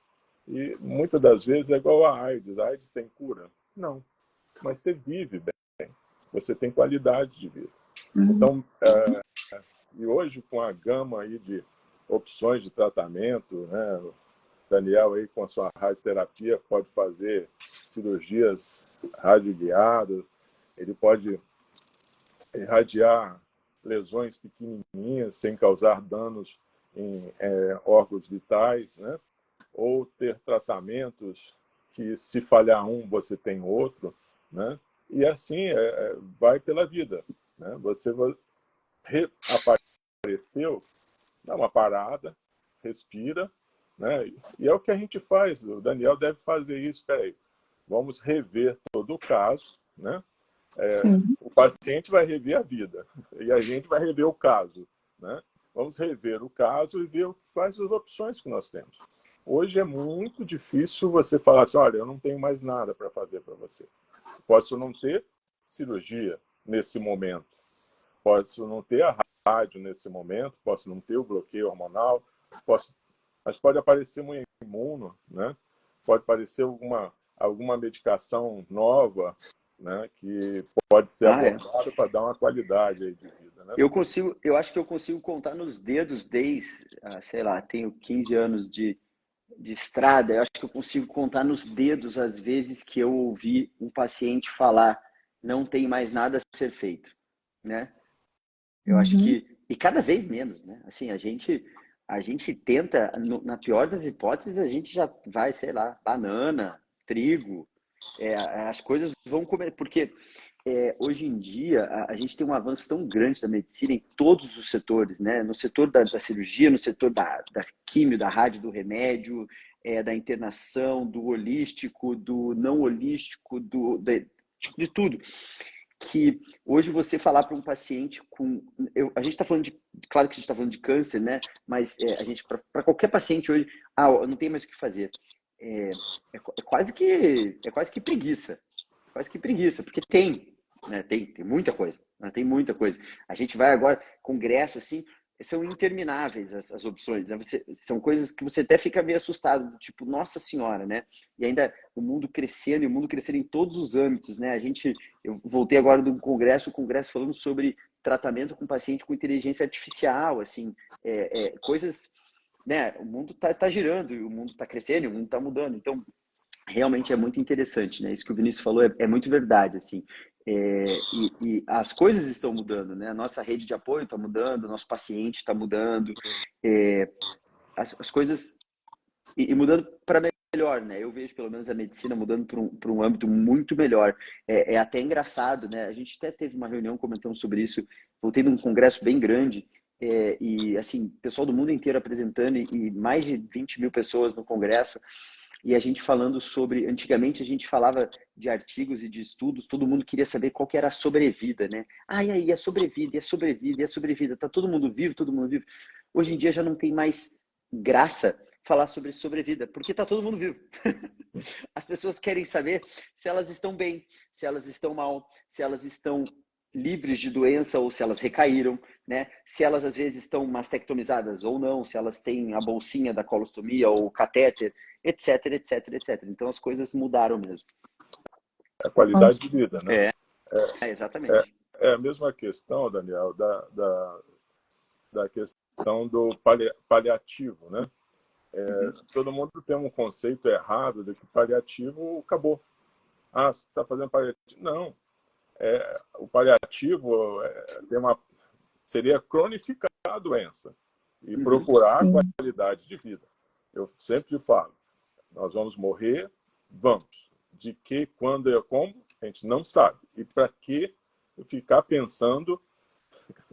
e muitas das vezes é igual a AIDS. A AIDS tem cura? Não. Mas você vive bem. Você tem qualidade de vida. Então, e hoje, com a gama aí de opções de tratamento, né? O Daniel aí com a sua radioterapia pode fazer cirurgias radioguiadas, ele pode irradiar lesões pequenininhas sem causar danos em órgãos vitais, né? Ou ter tratamentos que, se falhar um, você tem outro, né? E assim vai pela vida. Né? Você reapareceu, dá uma parada, respira, né? E é o que a gente faz. O Daniel deve fazer isso. Peraí, vamos rever todo o caso, né? O paciente vai rever a vida e a gente vai rever o caso. Né? Vamos rever o caso e ver quais as opções que nós temos. Hoje é muito difícil você falar assim, olha, eu não tenho mais nada para fazer para você. Posso não ter cirurgia nesse momento, posso não ter a rádio nesse momento, posso não ter o bloqueio hormonal, mas pode aparecer um imuno, né? Pode aparecer alguma medicação nova, né, que pode ser abordada para dar uma qualidade aí de vida. Né? Eu acho que eu consigo contar nos dedos desde, sei lá, tenho 15 anos de estrada, eu acho que eu consigo contar nos dedos as vezes que eu ouvi um paciente falar não tem mais nada a ser feito, né? Eu acho que, e cada vez menos, né? Assim, a gente tenta, na pior das hipóteses, a gente já vai, sei lá, banana, trigo, as coisas vão comer, porque hoje em dia a gente tem um avanço tão grande da medicina em todos os setores, né? No setor da cirurgia, no setor da químio, da rádio, do remédio, da internação, do holístico, do não holístico, de tudo. que hoje você falar para um paciente com... a gente está falando de... Claro que a gente está falando de câncer, né? Mas a gente, para qualquer paciente hoje, não tem mais o que fazer. É quase que preguiça. Quase que preguiça, porque tem, né? Tem muita coisa. Né? Tem muita coisa. A gente vai agora, congresso, assim, são intermináveis as opções, né? São coisas que você até fica meio assustado, tipo, nossa senhora, né? E ainda o mundo crescendo, e o mundo crescendo em todos os âmbitos, né? Eu voltei agora de um congresso, falando sobre tratamento com paciente com inteligência artificial, assim, coisas, né? O mundo tá girando, o mundo tá crescendo, o mundo tá mudando, então realmente é muito interessante, né? Isso que o Vinícius falou é muito verdade, assim. E as coisas estão mudando, né? A nossa rede de apoio está mudando, o nosso paciente está mudando, as coisas e mudando para melhor, né? Eu vejo pelo menos a medicina mudando para um âmbito muito melhor. É até engraçado, né? A gente até teve uma reunião comentando sobre isso. Voltei num congresso bem grande e assim, pessoal do mundo inteiro apresentando e mais de 20 mil pessoas no congresso. E a gente falando sobre... Antigamente a gente falava de artigos e de estudos, todo mundo queria saber qual que era a sobrevida, né? E aí, a sobrevida, e a sobrevida, e a sobrevida. Tá todo mundo vivo, todo mundo vivo. Hoje em dia já não tem mais graça falar sobre sobrevida, porque tá todo mundo vivo. As pessoas querem saber se elas estão bem, se elas estão mal, se elas estão livres de doença ou se elas recaíram, né? Se elas às vezes estão mastectomizadas ou não, se elas têm a bolsinha da colostomia ou o catéter, etc, etc, etc. Então as coisas mudaram mesmo. A qualidade de vida, né? Exatamente. É a mesma questão, Daniel, da questão do paliativo, né? Todo mundo tem um conceito errado de que paliativo acabou. Você está fazendo paliativo? Não. O paliativo seria cronificar a doença e procurar a qualidade de vida. Eu sempre falo, nós vamos morrer, vamos. De que, quando e como, a gente não sabe. E para que ficar pensando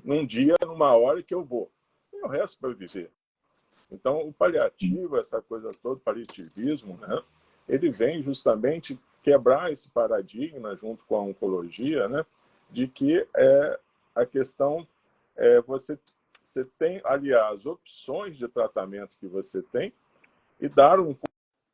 num dia, numa hora que eu vou? Tem o resto para viver. Então, o paliativo, essa coisa toda, o paliativismo, né? Ele vem justamente quebrar esse paradigma junto com a oncologia, né? De que a questão você tem, aliás, opções de tratamento que você tem e dar um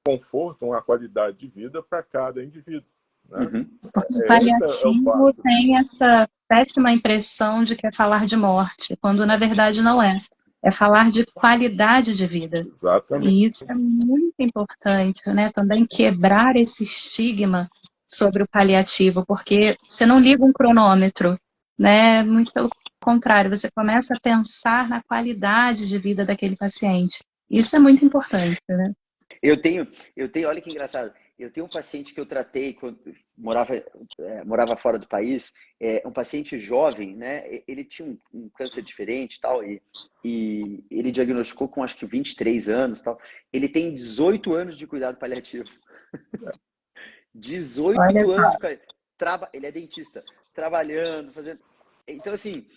conforto, uma qualidade de vida para cada indivíduo. Né? O paliativo tem essa péssima impressão de que é falar de morte, quando na verdade não é. É falar de qualidade de vida. Exatamente. E isso é muito importante, né? Também quebrar esse estigma sobre o paliativo, porque você não liga um cronômetro, né? Muito pelo contrário, você começa a pensar na qualidade de vida daquele paciente. Isso é muito importante, né? Eu tenho, olha que engraçado, eu tenho um paciente que eu tratei quando morava fora do país, um paciente jovem, né? Ele tinha um câncer diferente e tal, e ele diagnosticou com acho que 23 anos e tal. Ele tem 18 anos de cuidado paliativo. 18 anos de cuidado. Ele é dentista, trabalhando, fazendo... Então, assim,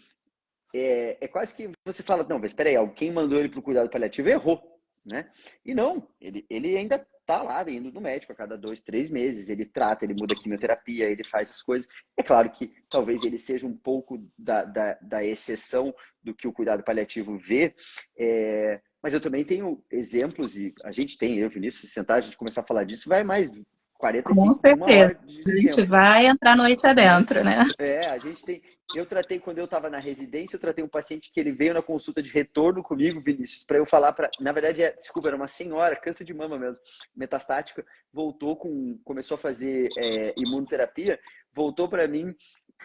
é quase que você fala, não, mas espera aí, quem mandou ele para o cuidado paliativo errou. Né? E não, ele ainda está lá indo no médico a cada 2, 3 meses, ele trata, ele muda a quimioterapia, ele faz as coisas. É claro que talvez ele seja um pouco da exceção do que o cuidado paliativo vê, mas eu também tenho exemplos, e a gente tem, eu e o Vinícius, se sentar, a gente começar a falar disso, vai mais 45, com certeza. uma hora de tempo. A gente tempo. vai entrar noite adentro, né? A gente tem... Eu tratei, quando eu estava na residência, eu tratei um paciente que ele veio na consulta de retorno comigo, Vinícius, para eu falar para... Na verdade, desculpa, era uma senhora, câncer de mama mesmo, metastática, começou a fazer imunoterapia, voltou para mim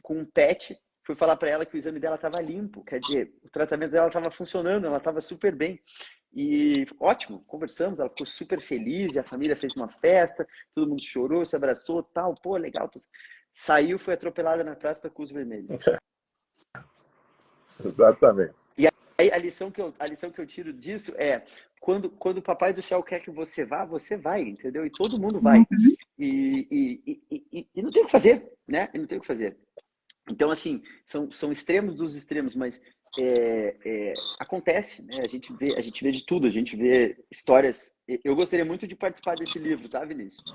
com um PET, fui falar para ela que o exame dela estava limpo, quer dizer, o tratamento dela estava funcionando, ela estava super bem. E ótimo, conversamos, ela ficou super feliz, a família fez uma festa, todo mundo chorou, se abraçou, tal, pô, legal. Saiu, foi atropelada na Praça da Cruz Vermelha. Exatamente. E aí a lição que eu tiro disso é quando o Papai do Céu quer que você vá, entendeu? E todo mundo vai. E não tem o que fazer, né? E não tem o que fazer. Então, assim, são extremos dos extremos, mas acontece, né? A gente vê de tudo, a gente vê histórias. Eu gostaria muito de participar desse livro, tá, Vinícius?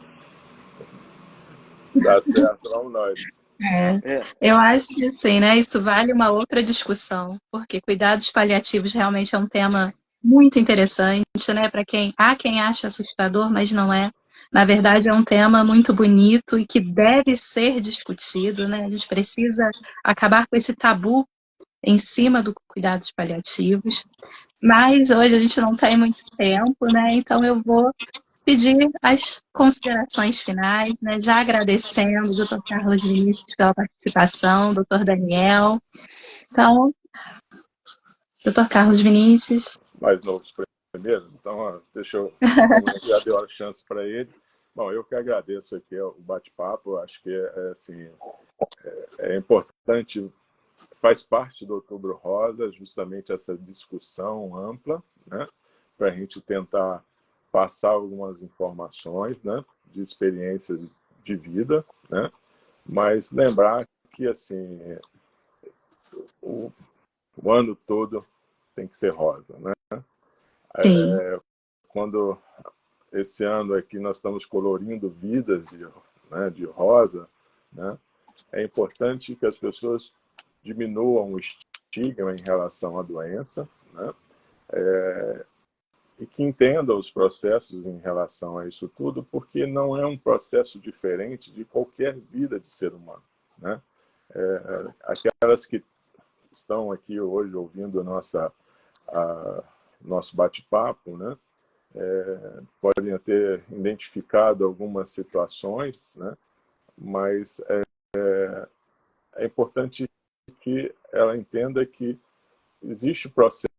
Tá certo, vamos nós. É, É, eu acho que assim, né, isso vale uma outra discussão, porque cuidados paliativos realmente é um tema muito interessante, né, para quem acha assustador, mas não é. Na verdade, é um tema muito bonito e que deve ser discutido, né? A gente precisa acabar com esse tabu em cima do cuidados paliativos. Mas hoje a gente não tem muito tempo, né? Então eu vou pedir as considerações finais, né? Já agradecendo o Dr. Carlos Vinícius pela participação, Dr. Daniel. Então, Dr. Carlos Vinícius. Mais novos primeiro, então deixa eu, como já deu a chance para ele. Bom, eu que agradeço aqui o bate-papo, acho que assim, é importante, faz parte do Outubro Rosa, justamente essa discussão ampla, né, para a gente tentar passar algumas informações, né, de experiências de vida, né, mas lembrar que assim o ano todo tem que ser rosa, né? Sim, Quando esse ano aqui nós estamos colorindo vidas de rosa, né? É importante que as pessoas diminuam o estigma em relação à doença, né? E que entendam os processos em relação a isso tudo, porque não é um processo diferente de qualquer vida de ser humano, né? Aquelas que estão aqui hoje ouvindo nosso bate-papo, né? Podem ter identificado algumas situações, né? Mas é importante que ela entenda que existe processos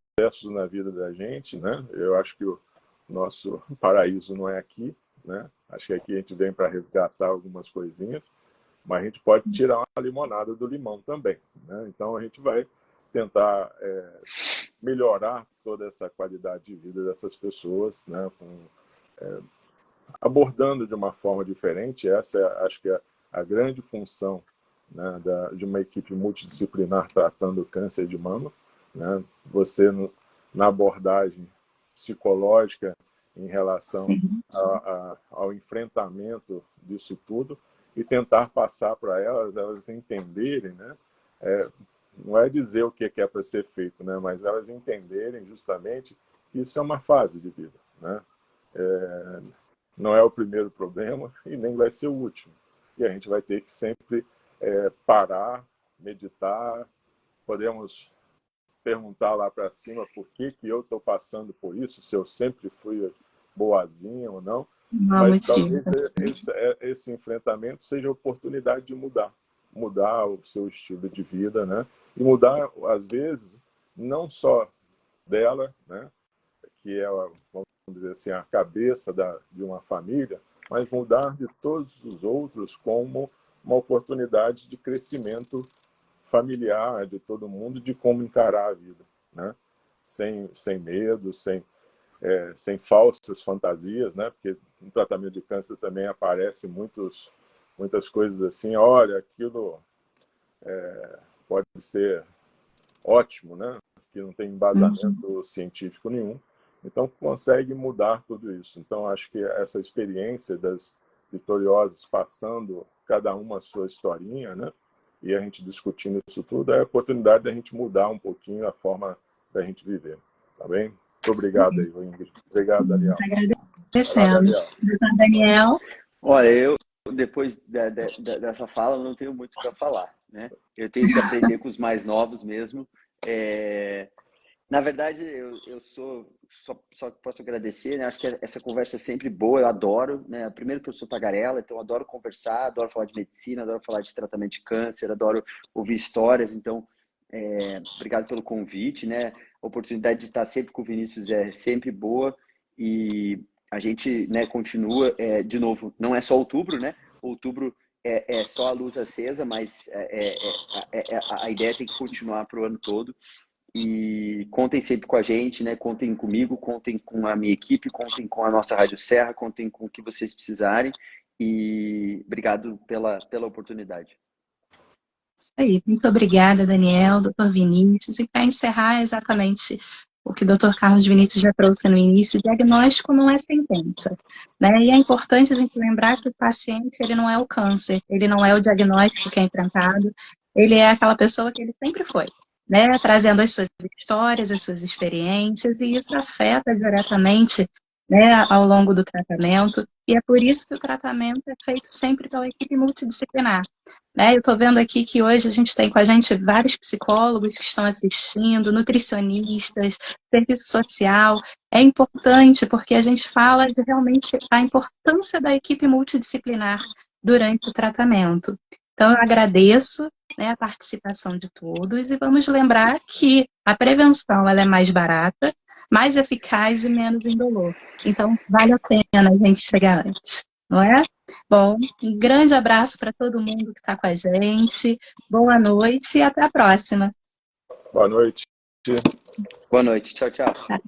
na vida da gente, né? Eu acho que o nosso paraíso não é aqui, né? Acho que aqui a gente vem para resgatar algumas coisinhas, mas a gente pode tirar uma limonada do limão também, né? Então a gente vai tentar melhorar toda essa qualidade de vida dessas pessoas, né? Abordando de uma forma diferente. Essa acho que é a grande função, né, de uma equipe multidisciplinar tratando o câncer de mama, né? Você, na abordagem psicológica em relação sim, ao enfrentamento disso tudo e tentar passar para elas entenderem, né? Não é dizer o que é para ser feito, né? Mas elas entenderem justamente que isso é uma fase de vida, né? Não é o primeiro problema e nem vai ser o último. E a gente vai ter que sempre parar, meditar, podemos perguntar lá para cima por que eu estou passando por isso, se eu sempre fui boazinha ou não, não há mas motivo. talvez esse enfrentamento seja a oportunidade de mudar o seu estilo de vida, né? E mudar, às vezes, não só dela, né? Que é, vamos dizer assim, a cabeça de uma família, mas mudar de todos os outros como uma oportunidade de crescimento familiar de todo mundo, de como encarar a vida, né? Sem medo, sem falsas fantasias, né? Porque no tratamento de câncer também aparecem muitas coisas assim, olha, aquilo pode ser ótimo, né? Que não tem Uhum. embasamento científico nenhum. Então, consegue mudar tudo isso. Então, acho que essa experiência das vitoriosas passando cada uma a sua historinha, né? E a gente discutindo isso tudo, é a oportunidade da gente mudar um pouquinho a forma da gente viver. Tá bem? Muito obrigado aí, Ingrid. Obrigado, Nós Daniel. Vai lá, agradecemos. Daniel. Dr. Daniel, olha, eu, depois dessa fala, eu não tenho muito para falar, né? Eu tenho que aprender com os mais novos mesmo. É, Na verdade, eu só posso agradecer, né? Acho que essa conversa é sempre boa, eu adoro, né? Primeiro que eu sou tagarela, então eu adoro conversar, adoro falar de medicina, adoro falar de tratamento de câncer, adoro ouvir histórias, então obrigado pelo convite, né? A oportunidade de estar sempre com o Vinícius é sempre boa e a gente, né, continua, de novo, não é só outubro, né? Outubro é só a luz acesa, mas a ideia tem que continuar para o ano todo. E contem sempre com a gente, né? Contem comigo, contem com a minha equipe, contem com a nossa Rádio Serra, contem com o que vocês precisarem. E obrigado pela oportunidade. isso aí. Muito obrigada, Daniel, Dr. Vinícius. E para encerrar, exatamente o que o Dr. Carlos Vinícius já trouxe no início, o diagnóstico não é sentença, né? E é importante a gente lembrar que o paciente, ele não é o câncer, ele não é o diagnóstico que é enfrentado, ele é aquela pessoa que ele sempre foi, né? Trazendo as suas histórias, as suas experiências, e isso afeta diretamente, né, ao longo do tratamento, e é por isso que o tratamento é feito sempre pela equipe multidisciplinar, né? Eu estou vendo aqui que hoje a gente tem com a gente vários psicólogos que estão assistindo, nutricionistas, serviço social. É importante porque a gente fala de realmente a importância da equipe multidisciplinar durante o tratamento. Então, eu agradeço, né, a participação de todos e vamos lembrar que a prevenção ela é mais barata, mais eficaz e menos indolor. Então, vale a pena a gente chegar antes, não é? Bom, um grande abraço para todo mundo que está com a gente. Boa noite e até a próxima. Boa noite. Boa noite. Tchau, tchau. Tá.